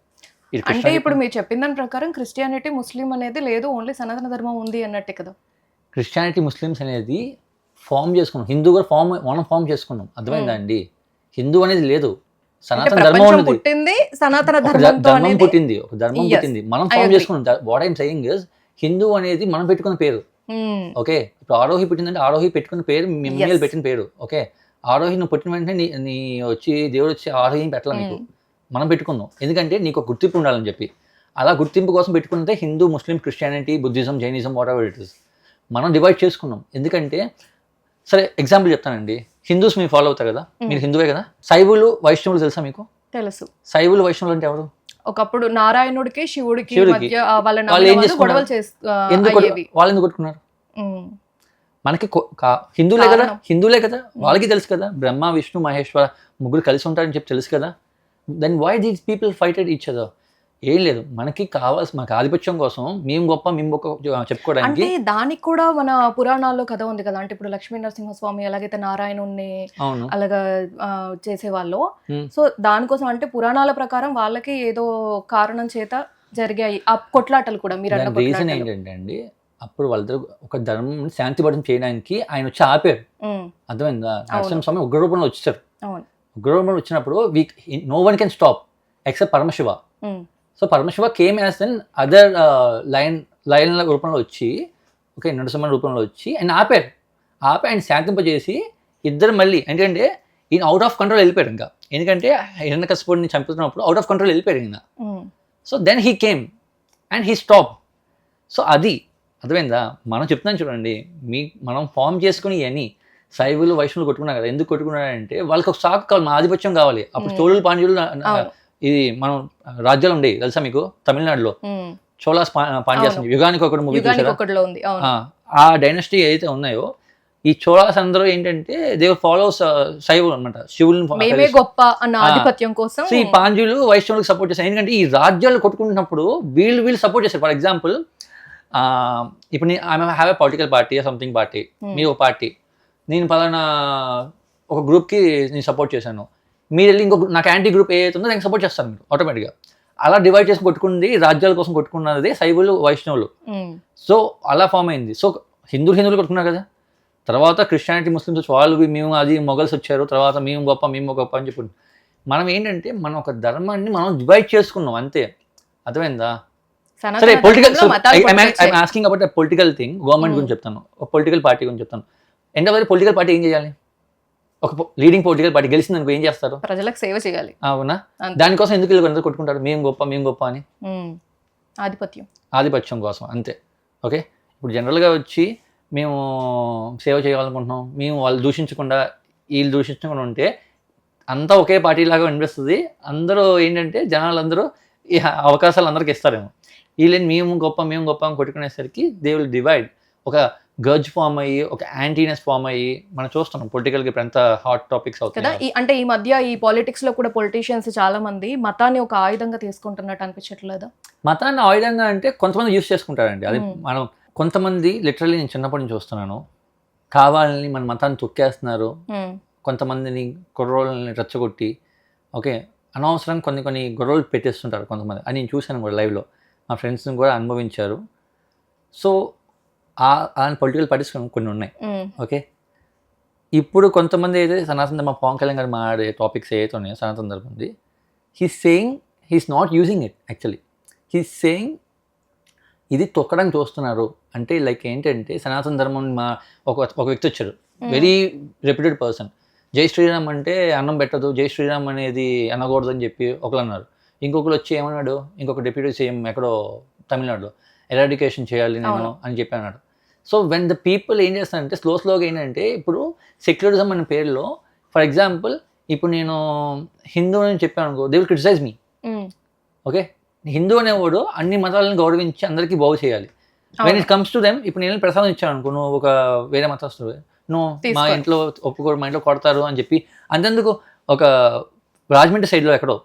అంటే ఇప్పుడు మీరు చెప్పిన దాని ప్రకారం క్రిస్టియానిటీ ముస్లిం అనేది లేదు, ఓన్లీ సనాతన ధర్మం ఉంది అన్నట్టే కదా? క్రిస్టియానిటీ ముస్లిమ్స్ అనేది ఫామ్ చేసుకున్నాం, హిందూ కూడా మనం ఫామ్ చేసుకున్నాం. అర్థమైందా అండి? హిందూ అనేది లేదు, సనాతన ధర్మం పుట్టింది, సనాతన ధర్మం పుట్టింది, ఒక ధర్మం పుట్టింది, మనం ఫామ్ చేసుకున్నాం. What I'm saying is Hindu అనేది మనం పెట్టుకున్న పేరు. ఓకే, ఇప్పుడు ఆరోహి పుట్టిందంటే ఆరోహి పెట్టుకున్న పేరు మిమ్మల్ని పెట్టిన పేరు. ఓకే, ఆరోహి నువ్వు పుట్టిన వెంటనే నీ వచ్చి దేవుడు వచ్చి ఆరోహి పెట్టాలి నీకు, మనం పెట్టుకుందాం. ఎందుకంటే నీకు ఒక గుర్తింపు ఉండాలని చెప్పి. అలా గుర్తింపు కోసం పెట్టుకుంటే Hindu, Muslim, Christianity, Buddhism, Jainism, whatever it is, మనం డివైడ్ చేసుకున్నాం. ఎందుకంటే సరే ఎగ్జాంపుల్ చెప్తానండి, హిందూస్ మీరు ఫాలో అవుతారు కదా, మీరు హిందువే కదా. శైవులు, వైష్ణవులు తెలుసా మీకు? తెలుసు. శైవులు, వైష్ణవులు అంటే ఎవరు? ఒకప్పుడు నారాయణుడికి శివుడికి మధ్య వాళ్ళు ఏం చేసుకున్నారు? వాళ్ళు ఎందుకు కొట్టుకున్నారు? మనకి హిందువులే కదా, వాళ్ళకి తెలుసు కదా, బ్రహ్మ విష్ణు మహేశ్వర ముగ్గురు కలిసి ఉంటారని చెప్పి తెలుసు కదా. Then why these people fighted each other? ఏం లేదు, మనకి మాకు ఆధిపత్యం కోసం మేము గొప్ప చెప్పుకోవడానికి. అంటే దానికి కూడా మన పురాణాల్లో కథ ఉంది కదా. అంటే ఇప్పుడు లక్ష్మీ నరసింహస్వామి ఎలాగైతే నారాయణుణ్ణి అలాగా చేసేవాళ్ళు, సో దానికోసం అంటే పురాణాల ప్రకారం వాళ్ళకి ఏదో కారణం చేత జరిగాయి ఆ కొట్లాటలు కూడా. మీరు అన్న రీజన్ ఏంటంటే అండి, అప్పుడు వాళ్ళిద్దరు ఒక ధర్మం శాంతిపడం చేయడానికి ఆయన వచ్చి ఆపారు. అర్థమైందా? నరసింహస్వామి ఉగ్ర రూపంలో వచ్చారు. ఉగ్ర రూపంలో వచ్చినప్పుడు no one can stop except Paramashiva. So Paramashiva came as an other lion రూపంలో వచ్చి, ఓకే, నరసింహ రూపంలో వచ్చి ఆయన ఆపి ఆయన శాంతింపజేసి ఇద్దరు మళ్ళీ ఎందుకంటే ఈయన అవుట్ ఆఫ్ కంట్రోల్ వెళ్ళిపోయారు. ఇంకా ఎందుకంటే హిరణ్యకశిపుడిని చంపుతున్నప్పుడు అవుట్ ఆఫ్ కంట్రోల్ వెళ్ళిపోయారు ఈయన. So then he came and he stop. సో అది అర్థమైందా? మనం చెప్తున్నాను చూడండి, మనం ఫామ్ చేసుకుని ఇవన్నీ శైవులు, వైష్ణవులు కొట్టుకున్నారు కదా. ఎందుకు కొట్టుకున్నారంటే వాళ్ళకి ఒక సాకు కావాలి, మా ఆధిపత్యం కావాలి. అప్పుడు చోళులు, పాండ్యులు ఇది మనం రాజ్యాలు ఉండేవి తెలుసా మీకు? తమిళనాడులో చోళాస్, పాండ్యాస్, యుగానికి ఒకటి మూవీ చూసారా? ఆ డైనస్టీ ఏదైతే ఉన్నాయో ఈ చోళాస్ అందరూ ఏంటంటే దే ఫాలోస్ శైవులు అనమాట, శివుల్ని గొప్ప అన్న ఆధిపత్యం కోసం. సో ఈ పాండ్యులు వైష్ణవులకు సపోర్ట్ చేస్తారు. ఎందుకంటే ఈ రాజ్యాలు కొట్టుకుంటున్నప్పుడు వీళ్ళు సపోర్ట్ చేస్తారు. ఫర్ ఎగ్జాంపుల్ ఇప్పుడు I have a political party, something party, మీరు ఒక పార్టీ, నేను పలానా ఒక గ్రూప్కి నేను సపోర్ట్ చేశాను, మీరు వెళ్ళి ఇంకొక నాకు యాంటీ గ్రూప్ ఏదైతే ఉందో దానికి సపోర్ట్ చేస్తారు మీరు ఆటోమేటిక్గా. అలా డివైడ్ చేసి కొట్టుకుంది, రాజ్యాల కోసం కొట్టుకున్నది శైవులు, వైష్ణవులు. సో అలా ఫామ్ అయింది. సో హిందువులు కొట్టుకున్నారు కదా. తర్వాత క్రిస్టియానిటీ, ముస్లిమ్స్ వాళ్ళు మేము అది మొఘల్స్ వచ్చారు, తర్వాత మేము గొప్ప అని చెప్పి మనం ఏంటంటే మనం ఒక ధర్మాన్ని మనం డివైడ్ చేసుకున్నాం అంతే. అర్థమైందా? సరే political, I'm asking about political thing, government గురించి చెప్తాను, ఒక పొలిటికల్ పార్టీ గురించి చెప్తాను. End of the political party ఏం చేయాలి? ఒక లీడింగ్ పొలిటికల్ పార్టీ గెలిచింది అనుకో ఏం చేస్తారు? ప్రజలకు సేవ చేయాలి. అవునా? దానికోసం ఎందుకు వీళ్ళు కొట్టుకుంటారు? మేము గొప్ప అని ఆధిపత్యం కోసం అంతే. ఓకే, ఇప్పుడు జనరల్గా వచ్చి మేము సేవ చేయాలనుకుంటున్నాం, మేము వాళ్ళు వీళ్ళు దూషించకుండా ఉంటే అంతా ఒకే పార్టీ లాగా అనిపిస్తుంది. అందరూ ఏంటంటే జనాలందరూ ఈ అవకాశాలు అందరికి ఇస్తారేమో. వీళ్ళని మేము గొప్ప అని కొట్టుకునేసరికి దే విల్ డివైడ్. ఒక గర్జ్ ఫామ్ అయ్యి ఒక యాంటీనెస్ ఫామ్ అయ్యి మనం చూస్తున్నాం పొలిటికల్గా ఇప్పుడు ఎంత హాట్ టాపిక్స్ కదా అవుతాయి. అంటే ఈ మధ్య ఈ పాలిటిక్స్ లో కూడా పొలిటీషియన్స్ చాలా మంది మతాన్ని ఒక ఆయుధంగా తీసుకుంటున్నట్టు అనిపించట్లేదా? మతాన్ని ఆయుధంగా అంటే కొంతమంది యూస్ చేసుకుంటారండి. అది మనం కొంతమంది లిటరల్లీ నేను చిన్నప్పటి నుంచి చూస్తున్నాను, కావాలని మన మతాన్ని తొక్కేస్తున్నారు, కొంతమందిని గొడవలని రెచ్చగొట్టి ఓకే అనవసరం కొన్ని గొడవలు పెట్టేస్తుంటారు కొంతమంది. అది నేను చూశాను కూడా లైవ్లో, మా ఫ్రెండ్స్ని కూడా అనుభవించారు. సో అలాంటి పొలిటికల్ పార్టీస్ కొన్ని ఉన్నాయి. ఓకే ఇప్పుడు కొంతమంది అయితే సనాతన ధర్మ పవన్ కళ్యాణ్ గారు మాట్లాడే టాపిక్స్ ఏవైతే ఉన్నాయో సనాతన ధర్మంది, he's saying he's not using it actually, he's saying ఇది తొక్కడానికి చూస్తున్నారు. అంటే లైక్ ఏంటంటే సనాతన ధర్మం ఒక వ్యక్తి వచ్చారు, వెరీ రెప్యూటెడ్ పర్సన్, జై శ్రీరామ్ అంటే అన్నం పెట్టదు, జై శ్రీరామ్ అనేది అనకూడదు అని చెప్పి ఒకరు అన్నారు. ఇంకొకరు వచ్చి ఏమన్నాడు, ఇంకొక డిప్యూటీ సీఎం ఎక్కడో తమిళనాడులో ఎరాడికేషన్ చేయాలి నేను అని చెప్పి అన్నాడు. సో వెన్ ద పీపుల్ ఏం చేస్తారంటే స్లోగా ఏంటంటే ఇప్పుడు సెక్యులరిజం అనే పేరులో, ఫర్ ఎగ్జాంపుల్ ఇప్పుడు నేను హిందూ అని చెప్పాను అనుకో, they will criticise me. Okay Hindu అనేవాడు అన్ని మతాలను గౌరవించి అందరికీ బాగు చేయాలి. When it comes to them, ఇప్పుడు నేను ప్రసాదం ఇచ్చాను అనుకో, నువ్వు ఒక వేరే మతస్థుడు, నువ్వు మా ఇంట్లో ఒప్పుకోరు, మా ఇంట్లో కొడతారు అని చెప్పి అంతెందుకు. ఒక రాజమండ్రి సైడ్లో ఎక్కడో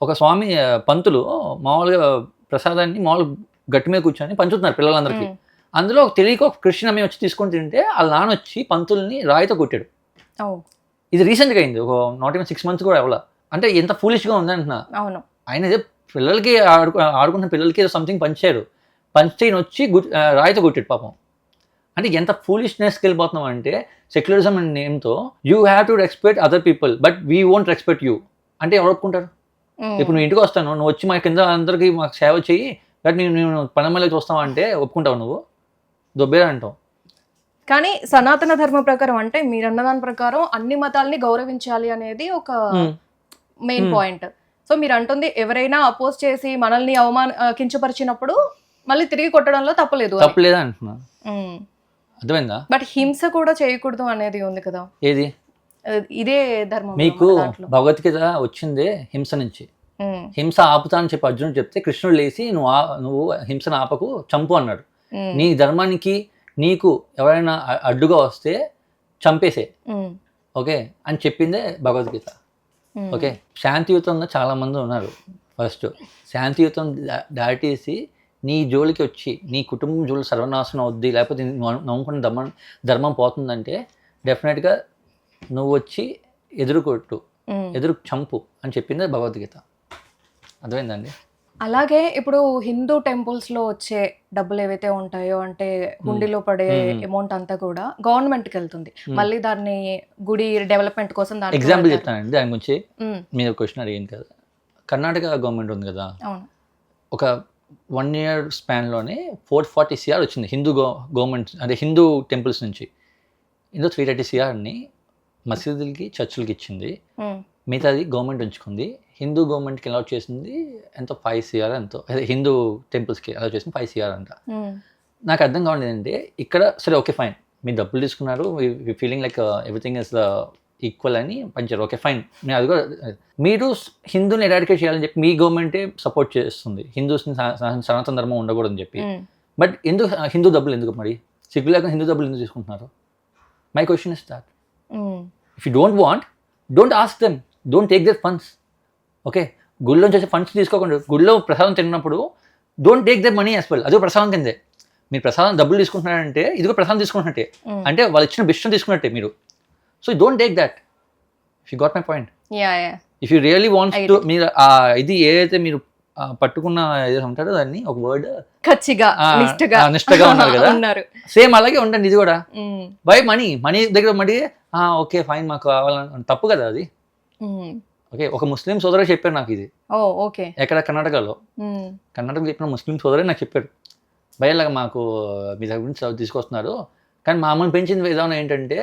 ఒక స్వామి పంతులు మామూలుగా ప్రసాదాన్ని మామూలుగా గట్టి మీద కూర్చొని పంచుతున్నారు పిల్లలందరికీ. అందులో తెలియక ఒక క్రిస్టియన్ అమ్మాయి వచ్చి తీసుకొని తింటే వాళ్ళ నాన్న వచ్చి పంతుల్ని రాయితో కొట్టాడు. ఇది రీసెంట్గా అయింది, ఒక నాట్ ఈవెన్ 6 months కూడా అవ్వాల. అంటే ఎంత ఫూలిష్గా ఉంది అంటున్నా. ఆయన ఏదో పిల్లలకి ఆడుకుంటున్న పిల్లలకి ఏదో సంథింగ్ పంచారు, పంచి వచ్చి రాయితో కొట్టాడు పాపం. అంటే ఎంత ఫూలిష్నెస్కి వెళ్ళిపోతున్నాం అంటే సెక్యులరిజం అనే నేమ్తో you have to respect other people but we won't respect you అంటే ఎవరు ఒప్పుకుంటారు? ఇప్పుడు నువ్వు ఇంటికి వస్తాను, నువ్వు వచ్చి మా కింద అందరికీ మాకు సేవ చెయ్యి, బట్ నేను పనమల్లి చూస్తావు అంటే ఒప్పుకుంటావు? నువ్వు దొబ్బేరా అంటావు. కానీ సనాతన ధర్మ ప్రకారం అంటే మీరు అన్నదాని ప్రకారం అన్ని మతాలని గౌరవించాలి అనేది ఒక మెయిన్ పాయింట్. సో మీరు అంటుంది ఎవరైనా అపోజ్ చేసి మనల్ని కించపరిచినప్పుడు మళ్ళీ తిరిగి కొట్టడంలో తప్పలేదా అంటున్నా. అర్థమైందా? బట్ హింస కూడా చేయకూడదు అనేది ఉంది కదా. ఏది? ఇదే ధర్మం. మీకు భగవద్గీత వచ్చిందే హింస నుంచి. హింస ఆపుతా అని చెప్పి అర్జునుడు చెప్తే కృష్ణుడు లేచి నువ్వు హింసను ఆపకు, చంపు అన్నాడు. నీ ధర్మానికి నీకు ఎవరైనా అడ్డుగా వస్తే చంపేసే ఓకే అని చెప్పిందే భగవద్గీత. ఓకే శాంతియుతంగా చాలా మంది ఉన్నారు. ఫస్ట్ శాంతియుతం దాటేసి నీ జోలికి వచ్చి నీ కుటుంబం జోలి సర్వనాశనం అవుద్ది, లేకపోతే నమ్ముకున్న ధర్మం పోతుందంటే డెఫినెట్గా నువ్వు వచ్చి ఎదురుకొట్టు, ఎదురు చంపు అని చెప్పిందే భగవద్గీత. అర్థమైందండి? అలాగే ఇప్పుడు హిందూ టెంపుల్స్ లో వచ్చే డబ్బులు ఏవైతే ఉంటాయో అంటే హుండీలో పడే అమౌంట్ అంతా కూడా గవర్నమెంట్ కి వెళ్తుంది. మళ్ళీ దాన్ని గుడి డెవలప్మెంట్ కోసం ఎగ్జాంపుల్ చెప్తానండి దాని గురించి. మీరు క్వశ్చన్ అడిగింది కదా, కర్ణాటక గవర్నమెంట్ ఉంది కదా, ఒక 1 year స్పాన్లోనే 440 crore వచ్చింది హిందూ గవర్నమెంట్, అంటే హిందూ టెంపుల్స్ నుంచి. ఇందులో 330 crore మసీదులకి చర్చిలకి ఇచ్చింది, మిగతాది గవర్నమెంట్ ఉంచుకుంది. హిందూ గవర్నమెంట్కి అలౌట్ చేసింది ఎంతో 5 crore ఎంతో, అదే హిందూ టెంపుల్స్కి అలౌట్ చేసింది 5 crore అంట. నాకు అర్థం కావాలి ఏంటంటే ఇక్కడ సరే ఓకే ఫైన్, మీరు డబ్బులు తీసుకున్నారు, feeling like everything is equal అని పంచారు, ఓకే ఫైన్. నేను అది కూడా మీరు హిందూని ఎరాడికేట్ చేయాలని చెప్పి మీ గవర్నమెంటే సపోర్ట్ చేస్తుంది హిందూస్ని, సనాతన ధర్మం ఉండకూడదని చెప్పి. బట్ ఎందుకు హిందూ డబ్బులు ఎందుకు మరి సిగ్గు లేకుండా హిందూ డబ్బులు ఎందుకు తీసుకుంటున్నారు? My question is that. If you don't want, don't ask them, don't take their funds. Okay గుళ్ళోంచి వచ్చే ఫండ్స్ తీసుకోకుండా గుళ్ళో ప్రసాదం తిన్నప్పుడు don't take their money as well. అదే ప్రసాదం కిందే. మీరు ప్రసాదం డబ్బులు తీసుకుంటున్నారంటే ఇది కూడా ప్రసాదం తీసుకుంటున్నట్టే, అంటే వాళ్ళు ఇచ్చిన బిష్టం తీసుకున్నట్టే మీరు. So don't take that. If you got my point. If you really wants to, మీరు ఇది ఏదైతే మీరు పట్టుకున్న ఏదైతే ఉంటారో దాన్ని ఒక వర్డ్ నిష్ఠగా ఉన్నారు కదా, సేమ్ అలాగే ఉండండి ఇది కూడా. బై మనీ దగ్గర మడి ఓకే ఫైన్ మాకు కావాలని తప్పు కదా అది. ఓకే ఒక ముస్లిం సోదరు చెప్పాడు నాకు ఇది. ఎక్కడ? కర్ణాటకలో చెప్పిన ముస్లిం సోదరే నాకు చెప్పాడు, భయలాగా మాకు మీ దగ్గర గురించి తీసుకొస్తున్నారు, కానీ మమ్మల్ని పెంచిన విధానం ఏంటంటే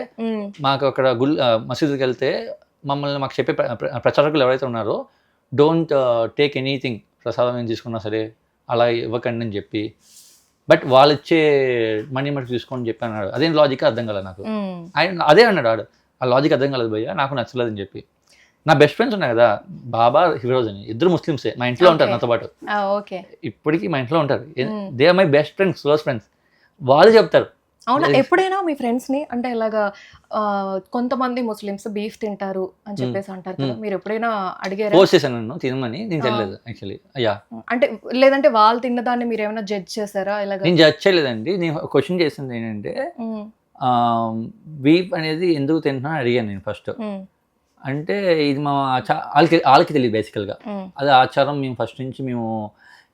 మాకు అక్కడ మసీదుకి వెళ్తే మాకు చెప్పే ప్రచారకులు ఎవరైతే ఉన్నారో డోంట్ టేక్ ఎనీథింగ్, ప్రసాదం ఏం తీసుకున్నా సరే అలా ఇవ్వకండి అని చెప్పి, బట్ వాళ్ళు ఇచ్చే మనీ మట్టి తీసుకోని చెప్పి అన్నాడు. అదేం లాజిక్ అర్థం కాలేదు నాకు. ఆయన అదే అన్నాడు ఆడు, ఆ లాజిక్ అర్థం కాలేదు భయ్య, నాకు నచ్చలేదు అని చెప్పి. నా బెస్ట్ ఫ్రెండ్స్ ఉన్నాయి కదా, బాబా హీరోజ్ అని, ఇద్దరు ముస్లిమ్సే, మా ఇంట్లో ఉంటారు నాతో పాటు, ఇప్పటికీ మా ఇంట్లో ఉంటారు. They are my best friends, close friends. వాళ్ళు చెప్తారు అవునా? ఎప్పుడైనా మీ ఫ్రెండ్స్‌ని అంటే ఇలాగా కొంతమంది ముస్లిమ్స్ బీఫ్ తింటారు అని చెప్పేసి అంటారు కదా! మీరు ఎప్పుడైనా అడిగారా? ఫోర్స్ చేశాను నన్ను తినమని. నేను తినలేదు యాక్చువల్లీ. యాహ్! అంటే లేదంటే వాళ్ళు తిన్నదాన్ని మీరేమైనా జడ్జ్ చేసారా? ఇలాగా నేను జడ్జ్ చేయలేదండి. నేను క్వెషన్ చేసింది ఏంటంటే హ్మ్. బీఫ్ అనేది ఎందుకు తింటున్నావు అని అడిగాను నేను ఫస్ట్. హ్మ్. అంటే ఇది మా ఆళ్ళకి తెలీదు బేసికల్‌గా. హ్మ్. అది ఆచారం మేము ఫస్ట్ నుంచి మేము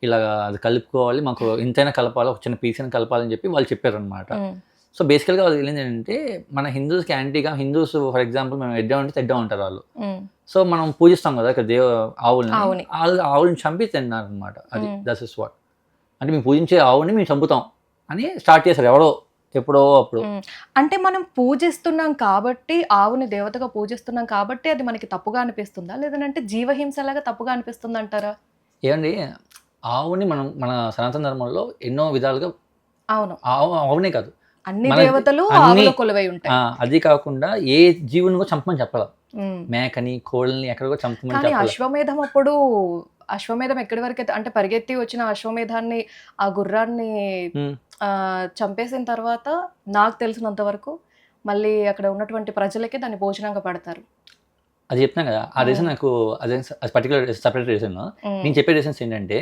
ఇలాగా అది కలుపుకోవాలి. మాకు ఇంతైనా కలపాలి. ఒక చిన్న పీస్ అయినా కలపాలని చెప్పి వాళ్ళు చెప్పారనమాట. హ్మ్. సో, బేసికల్‌గా వాళ్ళకి తెలియనిది ఏంటంటే మన హిందూస్‌కి యాంటీగా హిందూస్ ఫర్ ఎగ్జాంపుల్ మేము ఎడ్డం అంటే తెడ్డం అంటారు వాళ్ళు. హ్మ్. సో, మనం పూజిస్తాం కదా! ఇక్కడ ఆవుల్ని. ఆవుని. ఆవుల్ని చంపి తిన్నారనమాట. అది హ్మ్. That is what. అంటే మేము పూజించే ఆవుని మేము చంపుతాం అని స్టార్ట్ చేశారు ఎవరో ఎప్పుడో అప్పుడు. హ్మ్. అంటే మనం పూజిస్తున్నాం కాబట్టి, ఆవుని దేవతగా పూజిస్తున్నాం కాబట్టి అది మనకి తప్పుగా అనిపిస్తుందా? లేదనంటే జీవహింసలాగా తప్పుగా అనిపిస్తుందంటారా? ఏవండీ ఆవుని మనం మన సనాతన ధర్మంలో ఎన్నో విధాలుగా అవును. ఆవునే కాదు. అన్ని మన దేవతలు అన్ని ఆవులో కొలువై ఉంటాయి. అది కాకుండా ఏ జీవుని కూడా చంపమని చెప్పలా. హ్మ్. మేకని, కోళ్ళని ఎక్కడ కూడా చంపమని కానీ చెప్పలా. అశ్వమేధం అప్పుడు అశ్వమేధం ఎక్కడి వరకైతే అంటే పరిగెత్తి వచ్చిన అశ్వమేధాన్ని, ఆ గుర్రాన్ని హ్మ్. చంపేసిన తర్వాత నాకు తెలిసినంత వరకు మళ్ళీ అక్కడ ఉన్నటువంటి ప్రజలకే దాన్ని భోజనంగా పెడతారు. అది చెప్తున్నా కదా! ఆ రీజన్ నాకు అది పర్టిక్యులర్ సెపరేట్ రీజన్. హ్మ్. నేను చెప్పే రీజన్స్ ఏంటంటే,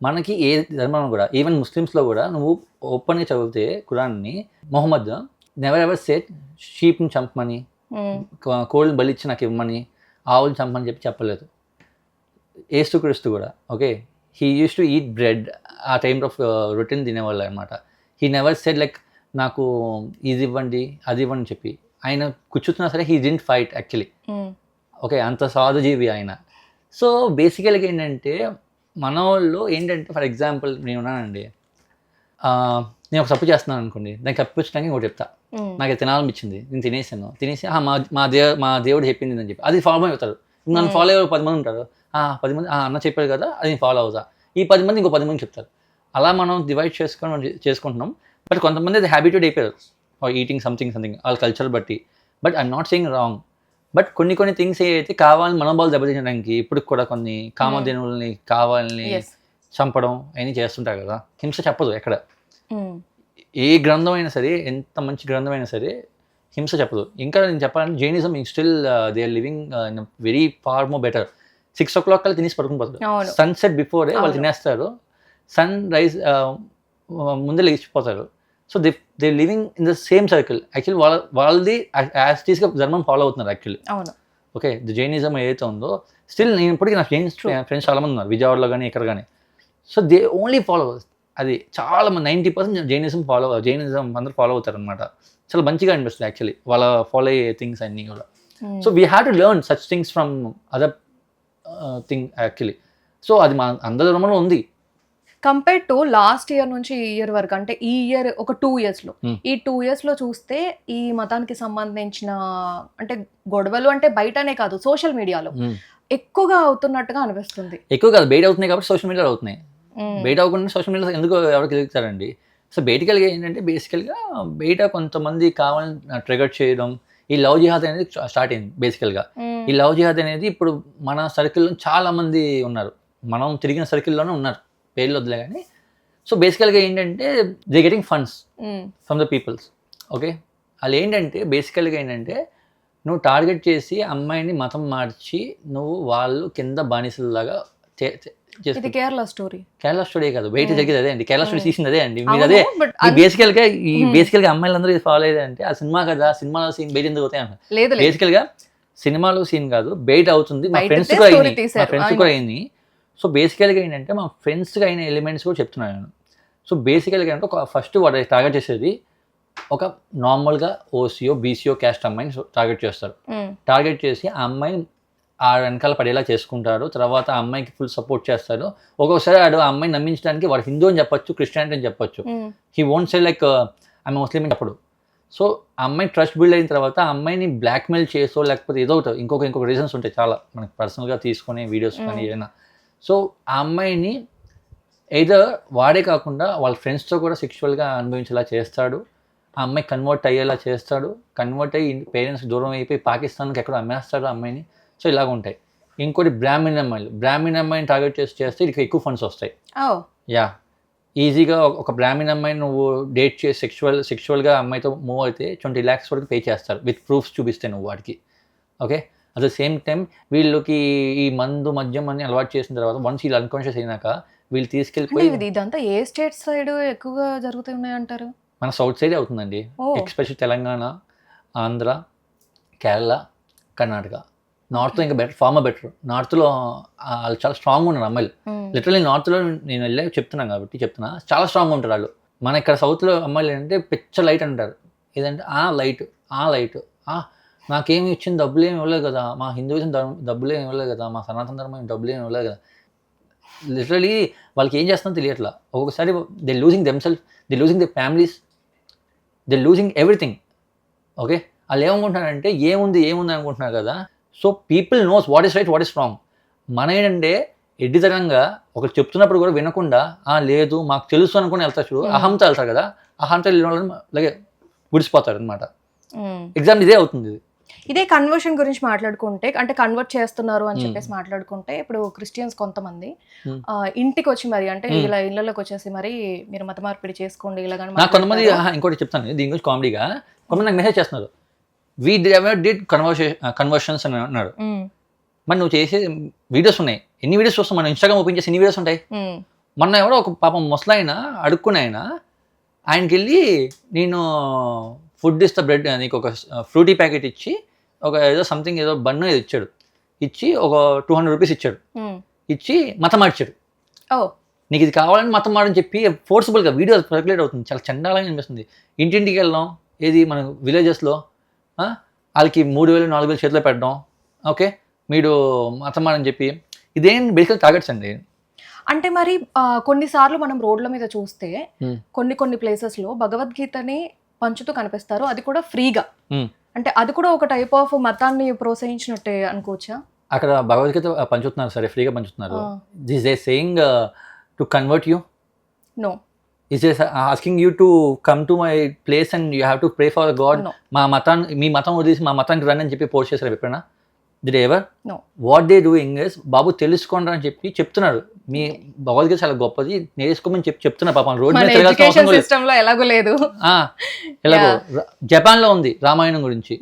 మనకి ఏ ధర్మంలో కూడా ఈవెన్ ముస్లిమ్స్‌లో కూడా నువ్వు ఓపెన్‌గా చదివితే ఖురాన్‌ని మొహమ్మద్ నెవర్ ఎవర్ సెడ్ షీప్‌ని చంపమని, హ్మ్. కోళ్ళని బలిచ్చి నాకు ఇవ్వమని, ఆవుల్ని చంపమని చెప్పలేదు. యేసుక్రీస్తు కూడా okay. He used to eat bread. ఆ టైమ్‌లో రొట్టెని తినేవాళ్ళనమాట. హీ నెవర్ సెడ్ లైక్ నాకు ఇది ఇవ్వండి, అది ఇవ్వండి అని చెప్పి. ఆయన కూర్చుతున్నా సరే హీ డిడ్ంట్ ఫైట్ యాక్చువల్లీ. హ్మ్. ఓకే. అంత సాధుజీవి ఆయన. సో, బేసికల్‌గా ఏంటంటే, మనోళ్ళు ఏంటంటే ఫర్ ఎగ్జాంపుల్ నేనున్నానండి. ఆహ్, నేను ఒక తప్పు చేస్తున్నాననుకోండి. దాన్ని కప్పిపుచ్చడానికి ఇంకోటి చెప్తా. హ్మ్. నాకు ఇది తినాలనిపించింది. నేను తినేసాను. తినేసి మా మా దేవుడు చెప్పింది ఇదని చెప్పి. అది ఫాలో అవుతారు. నన్ను హ్మ్. ఫాలో అయ్యే 10 మంది ఉంటారు. 10 మంది అన్న చెప్పాడు కదా! అది నేను ఫాలో అవుతా. ఈ 10 మంది ఇంకో 10 మందికి చెప్తారు. అలా మనం డివైడ్ చేసుకుంటున్నాం. బట్ కొంతమంది అది హ్యాబిట్యూడ్ అయిపోయారు. ఫర్ ఈటింగ్ సంథింగ్ వాళ్ళ కల్చర్ బట్టి. But I'm not saying wrong. But కొన్ని థింగ్స్ ఏవైతే కావాలని మనోభావాలు దెబ్బతీయడానికి ఇప్పటికి కూడా కొన్ని కామధేనువుల్ని కావాలని యెస్. చంపడం అయన్నీ చేస్తుంటారు కదా! హింస చెప్పదు ఎక్కడ. హ్మ్. ఏ గ్రంథం అయినా సరే, ఎంత మంచి గ్రంథం అయినా సరే హింస చెప్పదు. ఇంకా నేను చెప్పాలంటే Jainism still they are living in very far more better. 6:00 కల్లా తినేసి పడుకొని పోతారు. అవును. సన్‌సెట్ బిఫోరే వాళ్ళు అవును. తినేస్తారు. సన్ రైజ్ ముందే లేచిపోతారు. So, they living in the same circle. Actually వాళ్ళది యాజ్ ఇట్ ఈస్‌గా ధర్మం ఫాలో అవుతున్నారు యాక్చువల్లీ. అవును. ఓకే. జైనిజం ఏదైతే ఉందో స్టిల్ నేను ఇప్పటికి నా ట్రూ. ఫ్రెండ్స్ చాలా మంది ఉన్నారు. విజయవాడలో గాని, ఇక్కడ గాని. సో, దే ఓన్లీ ఫాలో అది చాలా మంది 90% జైనిజం అందరూ ఫాలో అవుతారనమాట. చాలా మంచిగా అనిపిస్తుంది యాక్చువల్లీ. వాళ్ళ ఫాలో అయ్యే థింగ్స్ అన్నీ కూడా. Hmm. So, we have to learn such things from other thing actually. So, అది మన అందరి ధర్మంలో ఉంది. కంపేర్డ్ టు లాస్ట్ ఇయర్ నుంచి ఈ ఇయర్ వరకు అంటే ఈ ఇయర్ ఒక 2 ఇయర్స్‌లో. హ్మ్. ఈ 2 ఇయర్స్‌లో చూస్తే ఈ మతానికి సంబంధించిన అంటే గొడవలు అంటే బయటనే కాదు సోషల్ మీడియాలో హ్మ్. ఎక్కువగా అవుతున్నట్టుగా అనిపిస్తుంది. ఎక్కువ కాదు బెయిట్ అవుతున్నాయి కాబట్టి సోషల్ మీడియాలో అవుతున్నాయి. హ్మ్. బయట అవ్వకుండా సోషల్ మీడియాలో ఎందుకు ఎవరికి ఎదుగుతారండి. సో, బయటికెళ్ళి ఏంటంటే బేసికల్‌గా బయట కొంతమంది కావాలని ట్రిగర్ చేయడం. ఈ లవ్ జిహాద్ అనేది స్టార్ట్ అయింది బేసికల్‌గా. హ్మ్. ఈ లవ్ జిహాద్ అనేది ఇప్పుడు మన సర్కిల్‌లో చాలా మంది ఉన్నారు. మనం తిరిగిన సర్కిల్‌లోనే ఉన్నారు. పేర్లు వద్దులే గానీ. సో, బేసికల్‌గా ఏంటంటే they getting funds hmm. From the peoples. Okay. ఆళ్ళేంటంటే బేసికల్‌గా ఏంటంటే నువ్వు టార్గెట్ చేసి అమ్మాయిని మతం మార్చి నువ్వు వాళ్ళు కింద బానిసల్లాగా చే చే ఇది చేసుకుంటారు. కేరళ స్టోరీ. కేరళ స్టోరీ కాదు. బయట హ్మ్. జరిగేది అదే అండి. కేరళ స్టోరీ హ్మ్. తీసింది అదే అండి. అవును. మీరదే బట్ ఈ బేసికల్‌గా అమ్మాయిలందరూ ఇది ఫాలో అయ్యేదంటే ఆ సినిమా కదా! సినిమాలో సీన్ బయట ఎందుకు అవుతాయి అంటున్నారు. లేదు లేదు. బేసికల్‌గా సినిమాలో సీన్ కాదు. బయట అవుతుంది. మా ఫ్రెండ్స్ బయటదే కూడా స్టోరీ అయినాయి. మా తీశారు. ఫ్రెండ్స్ ఐ కూడా నో. అయినాయి. సో, బేసికల్‌గా ఏంటంటే మా ఫ్రెండ్స్‌కి అయిన ఎలిమెంట్స్ కూడా చెప్తున్నాను నేను. సో, బేసికల్‌గా అంటే ఫస్ట్ వాడు టార్గెట్ చేసేది ఒక నార్మల్‌గా ఓసీయో, బీసీయో క్యాస్ట్ అమ్మాయిని టార్గెట్ చేస్తారు. హ్మ్. టార్గెట్ చేసి ఆ అమ్మాయిని వెనకాల పడేలా చేసుకుంటాడు. తర్వాత ఆ అమ్మాయికి ఫుల్ సపోర్ట్ చేస్తాడు. ఒక్కొక్కసారి ఆడు ఆ అమ్మాయిని నమ్మించడానికి వాడు హిందూ అని చెప్పొచ్చు, క్రిస్టియానిటీ అని చెప్పొచ్చు. హ్మ్. హీ వోంట్ సే లైక్ ఆమె ముస్లిం అని చెప్పడు. సో, ఆ అమ్మాయి ట్రస్ట్ బిల్డ్ అయిన తర్వాత ఆ అమ్మాయిని బ్లాక్‌మెయిల్ చేసో లేకపోతే ఏదో ఒకటి ఇంకొక రీజన్స్ ఉంటాయి చాలా. మనకి పర్సనల్‌గా తీసుకునే వీడియోస్ కానీ ఏదైనా. సో, ఆ అమ్మాయిని ఎయిదర్ వాడే కాకుండా వాళ్ళ ఫ్రెండ్స్‌తో కూడా సెక్షువల్‌గా అనుభవించేలా చేస్తాడు. ఆ అమ్మాయి కన్వర్ట్ అయ్యేలా చేస్తాడు. కన్వర్ట్ అయ్యి పేరెంట్స్‌కి దూరం అయిపోయి పాకిస్తాన్‌కి ఎక్కడో అమ్మేస్తాడు ఆ అమ్మాయిని. సో, ఇలాగ ఉంటాయి. ఇంకోటి బ్రాహ్మిన్ అమ్మాయిలు. బ్రాహ్మిన్ అమ్మాయిని టార్గెట్ చేస్తే వీళ్ళకి ఎక్కువ ఫండ్స్ వస్తాయి. ఓహ్! యాహ్! ఈజీగా ఒక బ్రాహ్మణ్ అమ్మాయిని నువ్వు డేట్ చేసి సెక్షువల్గా అమ్మాయితో మూవ్ అయితే 20 lakhs వరకు పే చేస్తారు విత్ ప్రూఫ్స్ చూపిస్తే నువ్వు వాడికి. Okay, at the same time వీళ్ళకి ఈ మద్యం అని అలవాటు చేసిన తర్వాత వన్స్ వీళ్ళు అన్కాన్షియస్ అయినాక వీళ్ళు తీసుకెళ్ళిపోయి ఇదంతా ఏ స్టేట్ సైడ్ ఎక్కువగా జరుగుతున్నాయి అంటారు? మన సౌత్ సైడే అవుతుందండి, ఎక్స్పెషల్లీ తెలంగాణ, ఆంధ్ర, కేరళ, కర్ణాటక. నార్త్లో ఇంకా బెటర్, ఫార్మర్ బెటర్. నార్త్లో వాళ్ళు చాలా స్ట్రాంగ్గా ఉన్నారు అమ్మాయిలు. లిటరలీ నార్త్లో నేను వెళ్ళే చెప్తున్నాను కాబట్టి చెప్తున్నా, చాలా స్ట్రాంగ్గా ఉంటారు వాళ్ళు. మన ఇక్కడ సౌత్లో అమ్మాయిలు ఏంటంటే పిచ్చ లైట్ అంటారు. ఏదంటే లైట్ నాకేమి ఇచ్చిన డబ్బులు ఏమి ఇవ్వలేదు కదా, మా హిందూయిజం డబ్బులు ఏమి ఇవ్వలేదు కదా, మా సనాతన ధర్మం డబ్బులు ఏమి ఇవ్వలేదు కదా. లిటరలీ వాళ్ళకి ఏం చేస్తుందో తెలియట్లా. ఒక్కొక్కసారి they losing themself, they losing the families, they losing everything. Okay, వాళ్ళు ఏమనుకుంటున్నారంటే ఏముంది అనుకుంటున్నారు కదా. So people knows what is right, what is wrong. మన ఏంటంటే ఎడ్డితనంగా ఒకరు చెప్తున్నప్పుడు కూడా వినకుండా లేదు మాకు తెలుసు అనుకుని వెళ్తారు చూడు, అహంతో వెళ్తారు కదా. అహంతో వెళ్ళిన వాళ్ళని అలాగే గుడిసిపోతారు అనమాట. ఎగ్జామ్ ఇదే అవుతుంది. ఇదే కన్వర్షన్ గురించి మాట్లాడుకుంటే, అంటే కన్వర్ట్ చేస్తున్నారు అని చెప్పేసి మాట్లాడుకుంటే, ఇప్పుడు క్రిస్టియన్స్ కొంతమంది ఇంటికి వచ్చి మరి అంటే ఇలా ఇళ్ళలోకి వచ్చేసి మరి మీరు మత మార్పిడి చేసుకోండి ఇలా. నాకు కొంతమంది ఇంకోటి చెప్తాను దీని గురించి కామెడీగా, కొంతమంది నాకు మెసేజ్ చేస్తున్నారు, వీ ఎవర్ డిడ్ కన్వర్షన్స్ అని అన్నారు. మరి నువ్వు చేసే వీడియోస్ ఉన్నాయి, ఎన్ని వీడియోస్ చూస్తాం మనం, ఇన్స్టాగ్రామ్ ఓపెన్ చేసి ఎన్ని వీడియోస్ ఉంటాయి. మొన్న ఎవరో ఒక పాపం ముసలాయన అడుక్కుని ఆయనకి వెళ్ళి నేను ఫుడ్ ఇస్తా, బ్రెడ్ నీకు ఒక ఫ్రూటీ ప్యాకెట్ ఇచ్చి ఒక ఏదో సంథింగ్ ఏదో బన్ను ఏదో ఇచ్చాడు, ఇచ్చి ఒక 200 రూపీస్ ఇచ్చాడు, ఇచ్చి మతం మార్చాడు. నీకు ఇది కావాలని మతం మాడని చెప్పి ఫోర్స్ఫుల్గా వీడియో సర్క్యులేట్ అవుతుంది. చాలా చండాలంగా అనిపిస్తుంది. ఇంటింటికి వెళ్ళడం, ఏది మన విలేజెస్లో వాళ్ళకి 3,000 4,000 చేతిలో పెట్టడం. ఓకే, మీరు మతం మాడని చెప్పి ఇదేం బేసికల్ టార్గెట్స్ అండి. అంటే మరి కొన్నిసార్లు మనం రోడ్ల మీద చూస్తే కొన్ని ప్లేసెస్లో భగవద్గీతని పంచుతూ కనిపిస్తారు, అది కూడా ఫ్రీగా. అంటే అది కూడా ఒక టైప్ ఆఫ్ మతాన్ని ప్రోత్సహించినట్టే అనుకోవచ్చా? అక్కడ భగవద్గీత పంచుతున్నారు, సరే ఫ్రీగా పంచుతున్నారు. This they saying to convert you? No. Is this asking you to come to my place and you have to pray for God? No. మీ మతం వదిలేసి మా మతానికి రండి అని చెప్పి పోస్ట్ చేశారు ఎప్పుడైనా? Did they ever? No. What they doing is, బాబు తెలుసుకోండి అని చెప్పి చెప్తున్నారు. మీ భగవద్గీత చాలా గొప్పది, నేర్చుకోమని చెప్తున్నారు. పాపం రోడ్ మీద ఎలాగో లేదు. ఎలాగో జపాన్ లో ఉంది రామాయణం గురించి,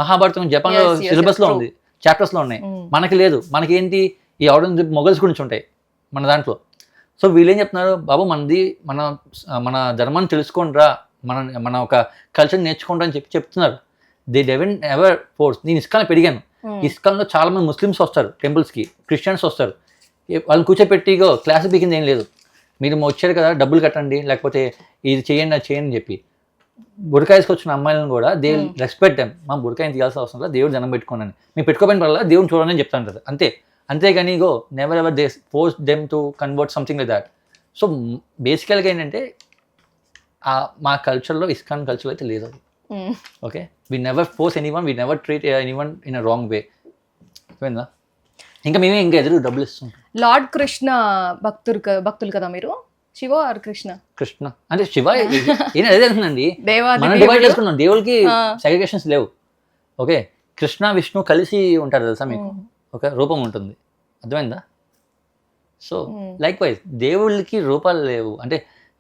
మహాభారతం జపాన్ లో సిలబస్ లో ఉంది, చాప్టర్స్ లో ఉన్నాయి. మనకి లేదు. మనకి ఏంటి ఈ ఔరంగజేబ్ మొఘల్స్ గురించి ఉంటాయి మన దాంట్లో. సో వీళ్ళు ఏం చెప్తున్నారు, బాబు మన ధర్మాన్ని తెలుసుకోండిరా, మన ఒక కల్చర్ నేర్చుకోండి అని చెప్పి చెప్తున్నారు. They haven't ever force. నేను ఇస్కాన్లో పెరిగాను, ఇస్కాన్లో చాలా మంది ముస్లిమ్స్ వస్తారు టెంపుల్స్కి, క్రిస్టియన్స్ వస్తారు. వాళ్ళని కూర్చోపెట్టిగో క్లాస్ పీకింది ఏం లేదు. మీరు వచ్చారు కదా డబ్బులు కట్టండి, లేకపోతే ఇది చేయండి అది చేయండి అని చెప్పి. బుడకాయ తీసుకొచ్చిన అమ్మాయిలను కూడా దే రెస్పెక్ట్ దెమ్. మా బుడకాయ తీయాల్సిన అవసరం లేదు, దేవుడు దండం పెట్టుకోండి. మీరు పెట్టుకోపోయిన వల్ల దేవుడిని చూడాలని చెప్తాను కదా, అంతే. అంతేగాని never ever they force them to convert something like that. So బేసికల్గా ఏంటంటే మా కల్చర్లో ఇస్కాన్ కల్చర్ అయితే లేదు అది. Okay, we never force anyone, we never treat anyone in a wrong way. పోయిందా? ఇంకా మేమే ఇంకా ఎదురు డబ్బులు ఇస్తుంటాం. లార్డ్ కృష్ణ భక్తులు కదా మీరు? శివ ఆర్ కృష్ణ? కృష్ణ అంటే శివ ఏం అదే అంటుందండి. మనం డివైడ్ చేసుకున్నాం, దేవుడికి సెగ్రిగేషన్స్ లేవు. ఓకే, కృష్ణ విష్ణు కలిసి ఉంటారు తెలుసా మీకు, ఒక రూపం ఉంటుంది, అర్థమైందా? సో లైక్ వైజ్ దేవుళ్ళకి రూపాలు లేవు. అంటే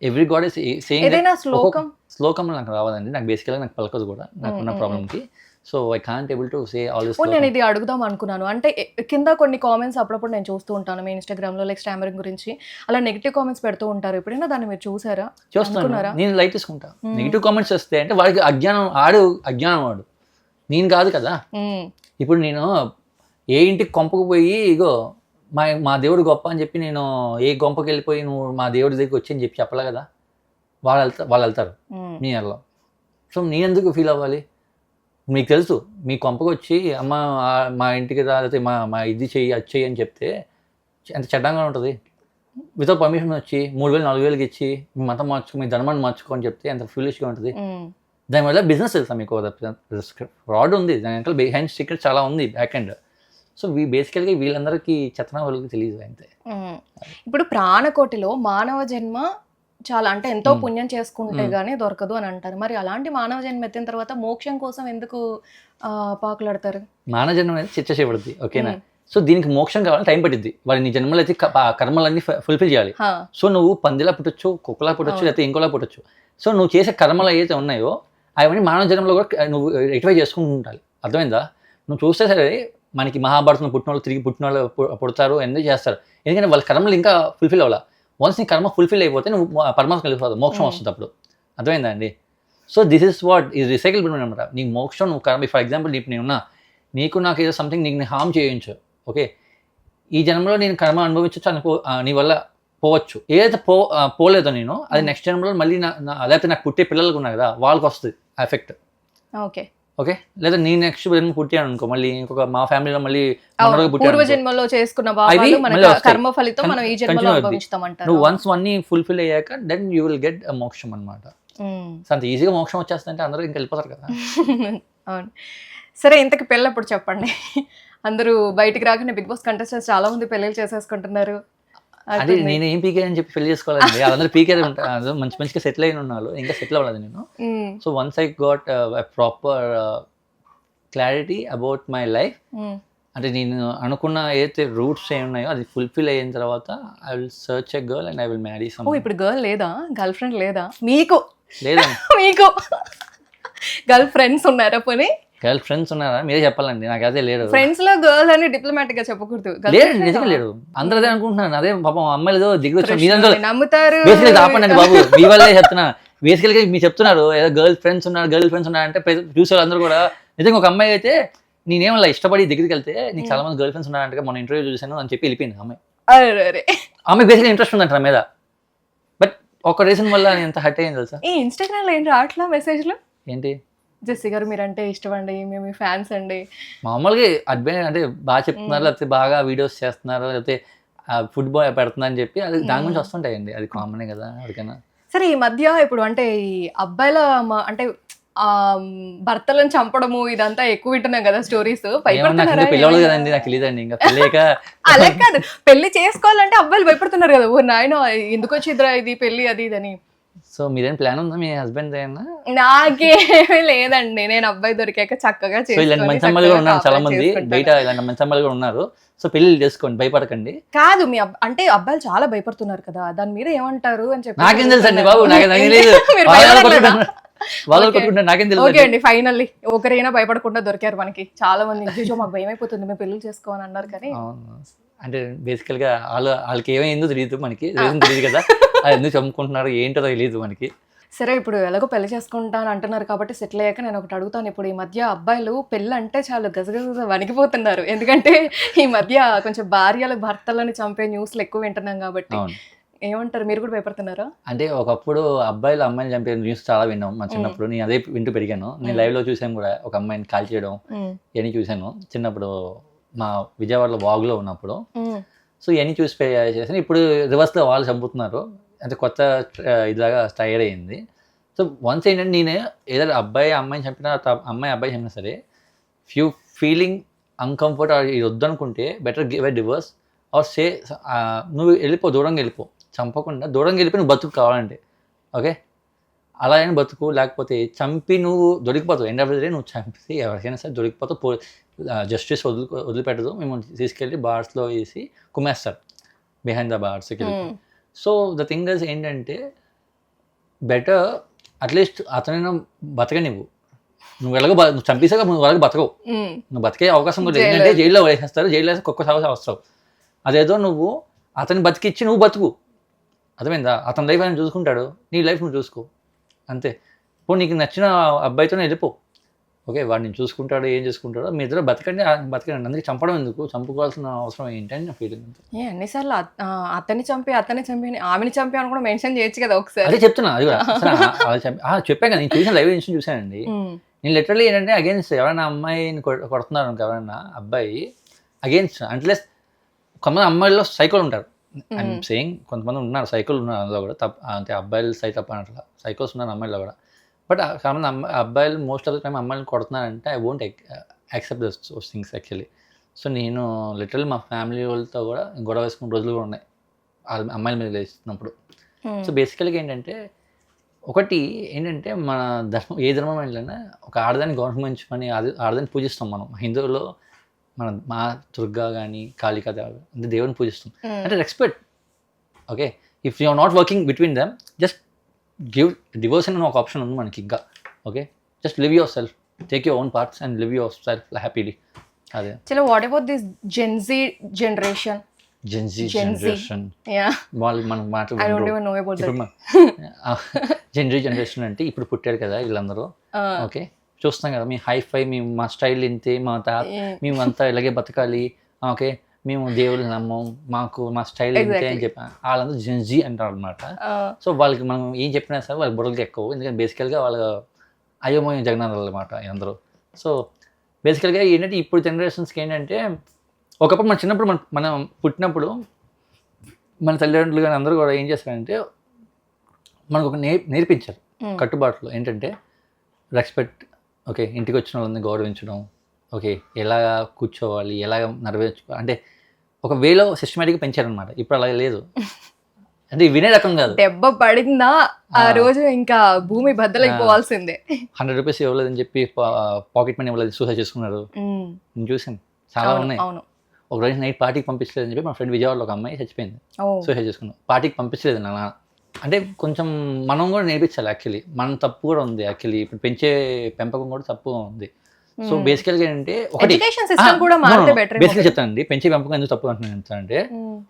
ఎవ్రీ గాడ్ ఇస్ సేయింగ్. శ్లోకం నాకు రావాలండి, నాకు బేసికల్గా నాకు పలకదు కూడా, నాకున్న ప్రాబ్లంకి. So I can't able to say all this. నేను ఇది అడుగుదాం అనుకున్నాను. అంటే కింద కొన్ని కామెంట్స్ అప్పుడప్పుడు నేను చూస్తూ ఉంటాను మీ ఇన్స్టాగ్రామ్లో, లైక్ స్టామరింగ్ గురించి అలా నెగిటివ్ కామెంట్స్ పెడుతూ ఉంటారు. ఎప్పుడైనా దాన్ని మీరు చూసారా? చూస్తున్నారా? నేను లైట్ తీసుకుంటా. నెగిటివ్ కామెంట్స్ వస్తే అంటే వాడికి అజ్ఞానం, అజ్ఞానం వాడు, నేను కాదు కదా. ఇప్పుడు నేను ఏ ఇంటికి కొంపకు పోయి ఇగో మా దేవుడు గొప్ప అని చెప్పి నేను ఏ గొంపకి వెళ్ళిపోయి నువ్వు మా దేవుడి దగ్గరికి వచ్చి అని చెప్పి చెప్పలే కదా. వాళ్ళు వెళ్తారు నీ వెళ్ళం. సో నేను ఎందుకు ఫీల్ అవ్వాలి? మీకు తెలుసు, మీ కొంపకు వచ్చి అమ్మ మా ఇంటికి రా, లేకపోతే మా ఇది చెయ్యి అది చెయ్యి అని చెప్తే ఎంత చెడ్డంగా ఉంటుంది. వితౌట్ పర్మిషన్ వచ్చి 3,000 4,000 ఇచ్చి మీ మతం మార్చుకో, మీ ధర్మాన్ని మార్చుకో అని చెప్తే ఎంత ఫూలిష్గా ఉంటుంది. దానివల్ల బిజినెస్ తెలుసా మీకు, ఫ్రాడ్ ఉంది దాని వెనకాల, బిహైండ్ సీక్రెట్ చాలా ఉంది బ్యాక్ ఎండ్. సో బేసికల్గా వీళ్ళందరికీ చెత్తన వాళ్ళకి తెలియదు అంతే. ఇప్పుడు ప్రాణకోటిలో మానవ జన్మ చాలా అంటే ఎంతో పుణ్యం చేసుకుంటే గానీ దొరకదు అని అంటారు. మరి అలాంటి మానవ జన్మ ఎత్తిన తర్వాత మోక్షం కోసం ఎందుకు పాకులాడతారు? మానవ జన్మ అనేది చర్చ చేయబడుద్ది. ఓకేనా, సో దీనికి మోక్షం కావాలని టైం పట్టింది. వాళ్ళు నీ జన్మలో అయితే కర్మలన్నీ ఫుల్ఫిల్ చేయాలి. సో నువ్వు పందిలా పుట్టొచ్చు, కుక్కలా పుట్టొచ్చు, లేకపోతే ఇంకోలా పుట్టొచ్చు. సో నువ్వు చేసే కర్మలు ఏవైతే ఉన్నాయో అవన్నీ మానవ జన్మలో కూడా నువ్వు రెక్టిఫై చేసుకుంటూ ఉండాలి. అర్థమైందా? నువ్వు చూస్తే సరే మనకి మహాభారతంలో పుట్టిన వాళ్ళు తిరిగి పుట్టిన వాళ్ళు పుడతారు, ఎందుకు చేస్తారు? ఎందుకంటే వాళ్ళ కర్మలు ఇంకా ఫుల్ఫిల్ అవ్వాలి. వన్స్ నీ కర్మ ఫుల్ఫిల్ అయిపోతే నువ్వు పరమాత్మ కలిగిపోతుంది, మోక్షం వస్తుంది అప్పుడు. అర్థమైందా అండి? So this is what is recycle అనమాట. నీ మోక్షం నువ్వు కర్మ, ఫర్ ఎగ్జాంపుల్ నేనున్నా, నీకు నాకు ఏదో సంథింగ్ నీకు హామ్ చేయొచ్చు. ఓకే, ఈ జన్మలో నేను కర్మ అనుభవించవచ్చు అనుకో, నీ వల్ల పోవచ్చు. ఏదైతే పోలేదో నేను, అది నెక్స్ట్ జన్మలో మళ్ళీ లేకపోతే నాకు పుట్టే పిల్లలకు ఉన్నాయి కదా, వాళ్ళకి వస్తుంది ఆ ఎఫెక్ట్. ఓకే ఓకే, లేదా నేను నెక్స్ట్ జన్మ పుట్టాను అనుకో, మళ్ళీ ఇంకొక మా ఫ్యామిలీలో మళ్ళీ పూర్వ జన్మలో చేసుకున్న కర్మ ఫలితం మనం ఈ జన్మలో అనుభవిస్తామంటారు. నువ్వు వన్స్ అన్ని ఫుల్ఫిల్ అయ్యాక దెన్ యూ విల్ గెట్ మోక్షం అనమాట. సో అంత ఈజీగా మోక్షం వచ్చేస్తుంటే అందరూ ఇంకా వెళ్ళిపోతారు కదా. అవును. సరే, ఇంతకు పెళ్ళప్పుడు చెప్పండి. అందరూ బయటికి రాగానే బిగ్ బాస్ కంటెస్టెంట్స్ చాలా మంది పెళ్ళిళ్ళు చేసేసుకుంటున్నారు. అదే నేను ఏం పీకే అని చెప్పి పెళ్లి చేసుకోవాలండి. అందరూ పీకే ఉంటారు, మంచి మంచిగా సెటిల్ అయిన ఉన్నారు, ఇంకా సెటిల్ అవ్వలేదు నేను. So once I got proper clarity about my life, అంటే నేను అనుకున్న ఏదైతే రూట్స్ ఏమున్నాయో అది ఫుల్ఫిల్ అయిన తర్వాత I will search a girl and I will marry some. ఇప్పుడు గర్ల్ లేదా, గర్ల్ ఫ్రెండ్ లేదా మీకు? లేదా మీకు గర్ల్ ఫ్రెండ్స్ ఉన్నారా? పోనీ గర్ల్ ఫ్రెండ్స్ ఉన్నారా? మీరే చెప్పాలండి, నాకు అదే లేదు. ఫ్రెండ్స్ లో గర్ల్ అని డిప్లొమాటిక్ గా చెప్పకూడదు. లేదు, నిజంగా లేదు. అందరూ అదే అనుకుంటున్నాను. అదే పాపం అమ్మాయిలు ఏదో దిగులు నమ్ముతారు. బేసికల్గా ఆపండి బాబు, మీ వల్లే చెప్తున్నా. బేసికల్గా మీరు చెప్తున్నారు ఏదో గర్ల్ ఫ్రెండ్స్ ఉన్నారు అంటే చూసే అందరూ కూడా, నిజంగా ఒక అమ్మాయి అయితే నేనేమన్నా ఇష్టపడి దగ్గరికి వెళ్తే నీకు చాలా మంది గర్ల్ ఫ్రెండ్స్ ఉన్నారంటే మన ఇంటర్వ్యూ చూసాను అని చెప్పి వెళ్ళిపోయింది అమ్మాయి. ఆమె బేసిక్గా ఇంట్రెస్ట్ ఉందంట నా మీద, బట్ ఒక రీజన్ వల్ల నేను ఎంత హర్ట్ అయ్యింది తెలుసా? ఇన్స్టాగ్రామ్ లో ఏంటి అట్లా మెసేజ్లు ఏంటి, జెస్సీ గారు మీరంటే ఇష్టం అండి, మేము ఫ్యాన్స్ అండి, మామూలుగా అడ్వైజ్ అంటే బాగా చెప్తున్నారు, లేకపోతే బాగా వీడియోస్ చేస్తున్నారు, లేకపోతే ఫుడ్ బాయ్ పెడుతున్నా అని చెప్పి అది దాని గురించి వస్తుంటాయండి. అది కామనే కదా ఎవరికైనా. సరే, ఈ మధ్య ఇప్పుడు అంటే ఈ అబ్బాయిల అంటే భర్తలను చంపడము ఇదంతా ఎక్కువ వింటున్నాం కదా స్టోరీస్. పిల్లలు కదండి, నాకు తెలియదండి ఇంకా పెళ్ళాక. అలా కాదు, పెళ్లి చేసుకోవాలంటే అబ్బాయిలు భయపడుతున్నారు కదా, ఓ నాయన ఎందుకు వచ్చిద్రా ఇది పెళ్లి అది ఇదని. సో మీరేం ప్లాన్ ఉందా మీ హస్బెండ్ ఏమన్నా? నాకేమీ లేదండి, నేను అబ్బాయి దొరికాక చక్కగా ఇలాంటి మంచి అమ్మాయిలు కూడా ఉన్నారు చాలా మంది బయట, ఇలాంటి మంచి అమ్మాయిలు కూడా ఉన్నారు. సో పెళ్లి చేసుకోండి, భయపడకండి. కాదు, మీ అంటే అబ్బాయిలు చాలా భయపడుతున్నారు కదా, దాని మీద ఏమంటారు అని చెప్పి. నాకేం తెలుసు అండి బాబు, నాకేం తెలియదు. ఓకే అండి, ఫైనల్లీ ఒకరైనా భయపడకుండా దొరికారు మనకి. చాలా మంది మాకు భయం అయిపోతుంది మేము పెళ్లి చేసుకోవాలని అన్నారు. కానీ అంటే బేసికల్ గా వాళ్ళకి ఏమైందో తెలియదు, మనకి రీజన్ తెలియదు కదా, అది ఎందుకు చంపుకుంటున్నారు ఏంటో తెలియదు మనకి. సరే, ఇప్పుడు ఎలాగో పెళ్లి చేసుకుంటాను అంటున్నారు కాబట్టి సెటిల్ అయ్యాక నేను ఒకటి అడుగుతాను. ఇప్పుడు ఈ మధ్య అబ్బాయిలు పెళ్ళి అంటే చాలా గజగజ వణికిపోతున్నారు, ఎందుకంటే ఈ మధ్య కొంచెం భార్యలు భర్తలను చంపే న్యూస్లు ఎక్కువ వింటున్నాం కాబట్టి. ఏమంటారు, మీరు కూడా భయపడుతున్నారా? అంటే ఒకప్పుడు అబ్బాయిలు అమ్మాయిని చంపే న్యూస్ చాలా విన్నాం మా చిన్నప్పుడు, నేను అదే వింటూ పెరిగాను. నేను లైవ్ లో చూసాను కూడా, ఒక అమ్మాయిని కాల్ చేయడం ఇవన్నీ చూశాను చిన్నప్పుడు, మా విజయవాడలో వాగులో ఉన్నప్పుడు. సో ఇవన్నీ చూసి చేశాను. ఇప్పుడు రివర్స్లో వాళ్ళు చంపుతున్నారు, అంటే కొత్త ఇదిలాగా స్టైర్ అయ్యింది. సో వన్స్ ఏంటంటే నేనే ఏదైనా అబ్బాయి అమ్మాయిని చంపినా, అమ్మాయి అబ్బాయి చంపినా సరే, ఫ్యూ ఫీలింగ్ అన్కంఫర్ట్ ఇది వద్దనుకుంటే better give a divorce or say నువ్వు వెళ్ళిపో, దూరంగా వెళ్ళిపో, చంపకుండా దూరంగా వెళ్ళిపోయి నువ్వు బతుకు కావాలంటే. ఓకే, అలా అయినా బతుకు, లేకపోతే చంపి నువ్వు దొరికిపోతావు. ఎండ్ ఆఫ్ ది డే నువ్వు చంపి ఎవరికైనా సరే దొరికిపోతావు. జస్టిస్ వదిలిపెట్టదు, మేము తీసుకెళ్ళి బార్స్లో వేసి కుమ్మేస్తారు, బిహైండ్ ద బార్స్కి వెళ్ళి. సో ద థింగ్ ఇస్ ఏంటంటే బెటర్ అట్లీస్ట్ అతనైనా బతకనివ్వు. నువ్వు ఎలాగో నువ్వు చంపేసాక నువ్వు వాళ్ళకి బతకవు, నువ్వు బతికే అవకాశం కూడా ఏంటంటే జైల్లో వేసేస్తారు, జైల్లో వేసి కుక్క సాగు వస్తావు. అదేదో నువ్వు అతని బతికిచ్చి నువ్వు బతుకు, అర్థమైందా? అతని లైఫ్ ఆయన చూసుకుంటాడు, నీ లైఫ్ నువ్వు చూసుకో, అంతే. ఇప్పుడు నీకు నచ్చిన అబ్బాయితోనే వెళ్ళిపో, ఓకే, వాడిని చూసుకుంటాడు, ఏం చేసుకుంటాడో, మీ ఇద్దరు బతకండి. అందుకే చంపడం ఎందుకు, చంపుకోవాల్సిన అవసరం ఏంటని నా ఫీలింగ్. అన్నిసార్లు అతన్ని చంపి ఆమెని చంపి అని కూడా మెన్షన్ చేయొచ్చు కదా ఒకసారి. అదే చెప్తున్నా, అది కూడా చెప్పాను కదా, నేను చూసిన లైవ్ ఇన్సిడెంట్ చూసానండి. నేను లిటరల్లీ ఏంటంటే అగేన్స్ట్ ఎవరైనా అమ్మాయిని కొడుతున్నారు అనుకో, ఎవరైనా అబ్బాయి అగేన్స్ట్, అంటే కొంతమంది అమ్మాయిల్లో సైకోలు ఉంటారు. ఐఎమ్ సేయింగ్ కొంతమంది ఉన్నారు, సైకోలు ఉన్నారు అందులో కూడా, అంటే అబ్బాయిలు సైట్ తప్ప అన్నట్లా సైకోస్ ఉన్నారు అమ్మాయిలో కూడా. బట్ కామన్ అబ్బాయిలు మోస్ట్ ఆఫ్ ద టైం అమ్మాయిలు కొడుతున్నారంటే I won't accept those things actually. So నేను లిటరల్లీ మా ఫ్యామిలీ వాళ్ళతో కూడా గొడవ వేసుకున్న రోజులు కూడా ఉన్నాయి అమ్మాయిల మీద వేస్తున్నప్పుడు. సో బేసికల్గా ఏంటంటే ఒకటి ఏంటంటే మన ధర్మం, ఏ ధర్మం వెళ్ళినా ఒక ఆడదాన్ని గౌరవించమని, ఆడదాన్ని పూజిస్తాం మనం. హిందువులో మా దుర్గా కానీ కాళికా దేవి అంటే దేవుని పూజిస్తాం అంటే respect. Okay, if you are not working between them just give divorce అని ఒక ఆప్షన్ ఉంది మనకి ఇంకా. Okay, just live yourself, take your own parts and live yourself happily. అదే. చలో, what about this Gen Z generation? Generation వాళ్ళు మనం generation అంటే ఇప్పుడు పుట్టారు కదా వీళ్ళందరూ. ఓకే, చూస్తాం కదా మీ హైఫై, మేము మా స్టైల్ ఇంతే, మేము అంతా ఇలాగే బతకాలి. ఓకే, మేము దేవుళ్ళు నమ్మం, మా స్టైల్ ఇంతే అని చెప్పి వాళ్ళందరూ జెన్జీ అంటారు అనమాట. సో వాళ్ళకి మనం ఏం చెప్పినా సరే వాళ్ళకి బుర్రలకి ఎక్కువ, ఎందుకంటే బేసికల్గా వాళ్ళ అయోమయం జగనాథాలు అనమాట అందరూ. సో బేసికల్గా ఏంటంటే ఇప్పుడు జనరేషన్స్కి ఏంటంటే ఒకప్పుడు మన చిన్నప్పుడు మనం పుట్టినప్పుడు మన తల్లిదండ్రులు కానీ అందరూ కూడా ఏం చేస్తారంటే మనకు ఒక నేర్పించారు కట్టుబాట్లు ఏంటంటే రెస్పెక్ట్. ఓకే, ఇంటికి వచ్చిన వాళ్ళని గౌరవించడం. ఓకే, ఎలా కూర్చోవాలి, ఎలా నెరవేర్చుకోవాలి అంటే ఒక వేలో సిస్టమేటిక్గా పెంచారనమాట. ఇప్పుడు అలా లేదు, అంటే వినే రకం కాదు. దెబ్బ పడిందా ఆ రోజు ఇంకా భూమి బద్దలైపోవాల్సిందే. 100 రూపీస్ ఇవ్వలేదని చెప్పి పాకెట్ మనీ ఇవ్వలేదు, సూసైడ్ చేసుకున్నారు. నేను చూసాను, చాలా ఉన్నాయి. ఒక రోజు నైట్ పార్టీకి పంపించలేదని చెప్పి మా ఫ్రెండ్ విజయవాడలో ఒక అమ్మాయి చచ్చిపోయింది, సూసైడ్ చేసుకున్నాం. పార్టీకి పంపించలేదు నాన్న అంటే కొంచెం మనం కూడా నేర్పించాలి. యాక్చువల్లీ మన తప్పు కూడా ఉంది, యాక్చువల్లీ ఇప్పుడు పెంచే పెంపకం కూడా తప్పు ఉంది. సో బేసికల్గా ఏంటంటే ఒకటి బేసిక్గా చెప్తానండి, పెంచే పెంపకం ఎందుకు తప్పు అంటున్నాను అంటే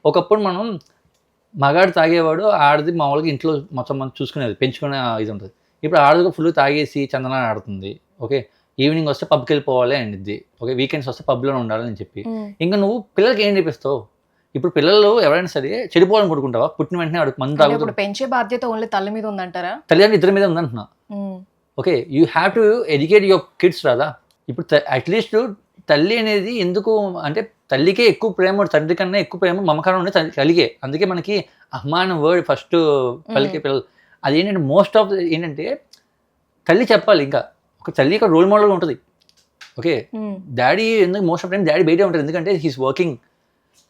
ఒకప్పుడు మనం మగాడు తాగేవాడు, ఆడది మామూలుగా ఇంట్లో మొత్తం మనం చూసుకునేది, పెంచుకునే ఇది ఉంటుంది. ఇప్పుడు ఆడది ఫుల్ తాగేసి చందన ఆడుతుంది. ఓకే, ఈవినింగ్ వస్తే పబ్కి వెళ్ళిపోవాలి అనిద్ది. ఓకే, వీకెండ్స్ వస్తే పబ్లోనే ఉండాలని చెప్పి ఇంకా నువ్వు పిల్లలకి ఏం నేర్పిస్తావు? ఇప్పుడు పిల్లలు ఎవరైనా సరే చెడిపోవాలని కొడుకుంటావా? పుట్టిన వెంటనే అడుగు మంది తాగుతారు. పెంచే బాధ్యత ఓన్లీ తల్లి మీద ఉందంటారా? తల్లిదండ్రులు ఇద్దరి మీద ఉందంటున్నా. Okay, you have to educate your kids రాదా. ఇప్పుడు అట్లీస్ట్ తల్లి అనేది ఎందుకు అంటే తల్లికే ఎక్కువ ప్రేమ, తండ్రి కన్నా ఎక్కువ ప్రేమ మమకారం ఉండే తల్లికే. అందుకే మనకి అమ్మ అనే వర్డ్ ఫస్ట్ పలికే పిల్లలు. అదేంటంటే మోస్ట్ ఆఫ్ ఏంటంటే తల్లి చెప్పాలి. ఇంకా ఒక తల్లి ఒక రోల్ మోడల్గా ఉంటుంది. ఓకే, డాడీ ఎందుకు మోస్ట్ ఆఫ్ టైం డాడీ బయటే ఉంటారు, ఎందుకంటే హీస్ వర్కింగ్.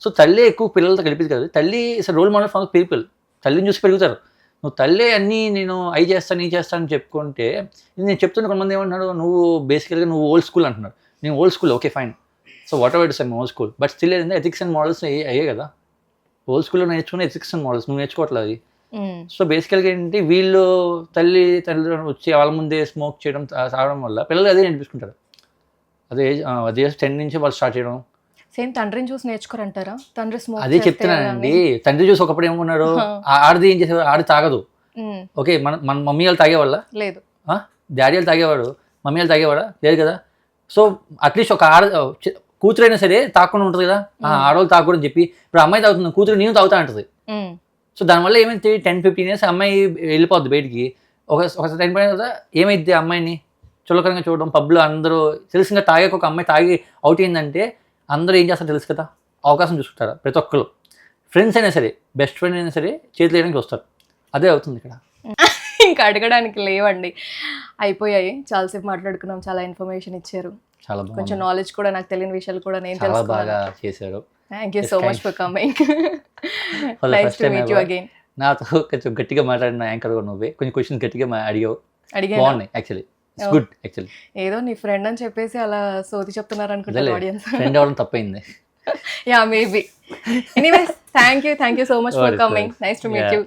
సో తల్లి ఎక్కువ పిల్లలతో కలిపేది కాదు, తల్లి is role model for people. తల్లిని చూసి పెరుగుతారు. నువ్వు తల్లి అన్నీ నేను అవి చేస్తాను ఈ చేస్తాను అని చెప్పుకుంటే, నేను చెప్తున్న కొంతమంది ఏమంటున్నాడు, నువ్వు బేసికల్గా నువ్వు ఓల్డ్ స్కూల్ అంటున్నాడు. నేను old school, okay fine. So what ever it's I'm old school, but still ఏంటంటే ఎథిక్స్ అండ్ మోడల్స్ అయ్యే కదా. ఓల్డ్ స్కూల్లో నేర్చుకునే ఎథిక్స్ అండ్ మోడల్స్ నువ్వు నేర్చుకోవట్లేదు అది. సో బేసికల్గా ఏంటి వీళ్ళు తల్లిదండ్రులు వచ్చి వాళ్ళ ముందే స్మోక్ చేయడం తాగడం వల్ల పిల్లలు అదే నేర్పించుకుంటారు. అదే 10 నుంచి వాళ్ళు స్టార్ట్ చేయడం. సేమ్ తండ్రిని చూసి నేర్చుకోరంటారా? తండ్రి స్మోక్ అదే చెప్తున్నానండి. తండ్రి చూసి ఒకప్పుడు ఏమనుకున్నారు, ఆడది ఏం చేసేవారు, ఆడి తాగదు. ఓకే, మన మమ్మీ వాళ్ళు తాగేవాళ్ళ? లేదు. డాడీ వాళ్ళు తాగేవాడు, మమ్మీ వాళ్ళు తాగేవాడా? లేదు కదా. సో అట్లీస్ట్ ఒక కూతురైనా సరే తాగకుండా ఉంటుంది కదా. ఆడవాళ్ళు తాగకూడదని చెప్పి ఇప్పుడు అమ్మాయి తాగుతుంది, కూతురు నేను తాగుతా అంటుంది. సో దానివల్ల ఏమైతే 10-15 years అమ్మాయి వెళ్ళిపోద్ది బయటికి. ఒక 10 తర్వాత ఏమైద్ది, అమ్మాయిని చులకరంగా చూడడం, పబ్లో అందరూ తెలిసిన తాగాక ఒక అమ్మాయి తాగి అవుట్ అయిందంటే అందరూ ఏం చేస్తారు తెలుసు కదా, అవకాశం చూసుకుంటారు. ప్రతి ఒక్కరు ఫ్రెండ్స్ అయినా సరే, బెస్ట్ ఫ్రెండ్ అయినా సరే చేతులు వేయడానికి వస్తారు. అదే అవుతుంది ఇక్కడ. ఇంకా అడగడానికి లేవండి, అయిపోయాయి. చాలాసేపు మాట్లాడుకున్నాం, చాలా ఇన్ఫర్మేషన్ ఇచ్చారు, చాలా కొంచెం నాలెడ్జ్ కూడా, నాకు తెలియని విషయాలు కూడా నేను చాలా బాగా చేశారు. Thank you so much for coming. Nice to meet you again. నాతో కొంచెం గట్టిగా మాట్లాడిన యాంకర్ కూడా నువ్వే, కొంచెం క్వశ్చన్స్ గట్టిగా అడిగావు, బాగున్నాయి. Actually it's good. యాక్చువల్లీ ఏదో నీ ఫ్రెండ్ అని చెప్పేసి అలా సోది చెప్తున్నారు అనుకుంటా ఆడియన్స్. ఫ్రెండ్ అవ్వడం తప్పైంది. Yeah maybe. Anyways thank you so much for coming. Nice to meet you.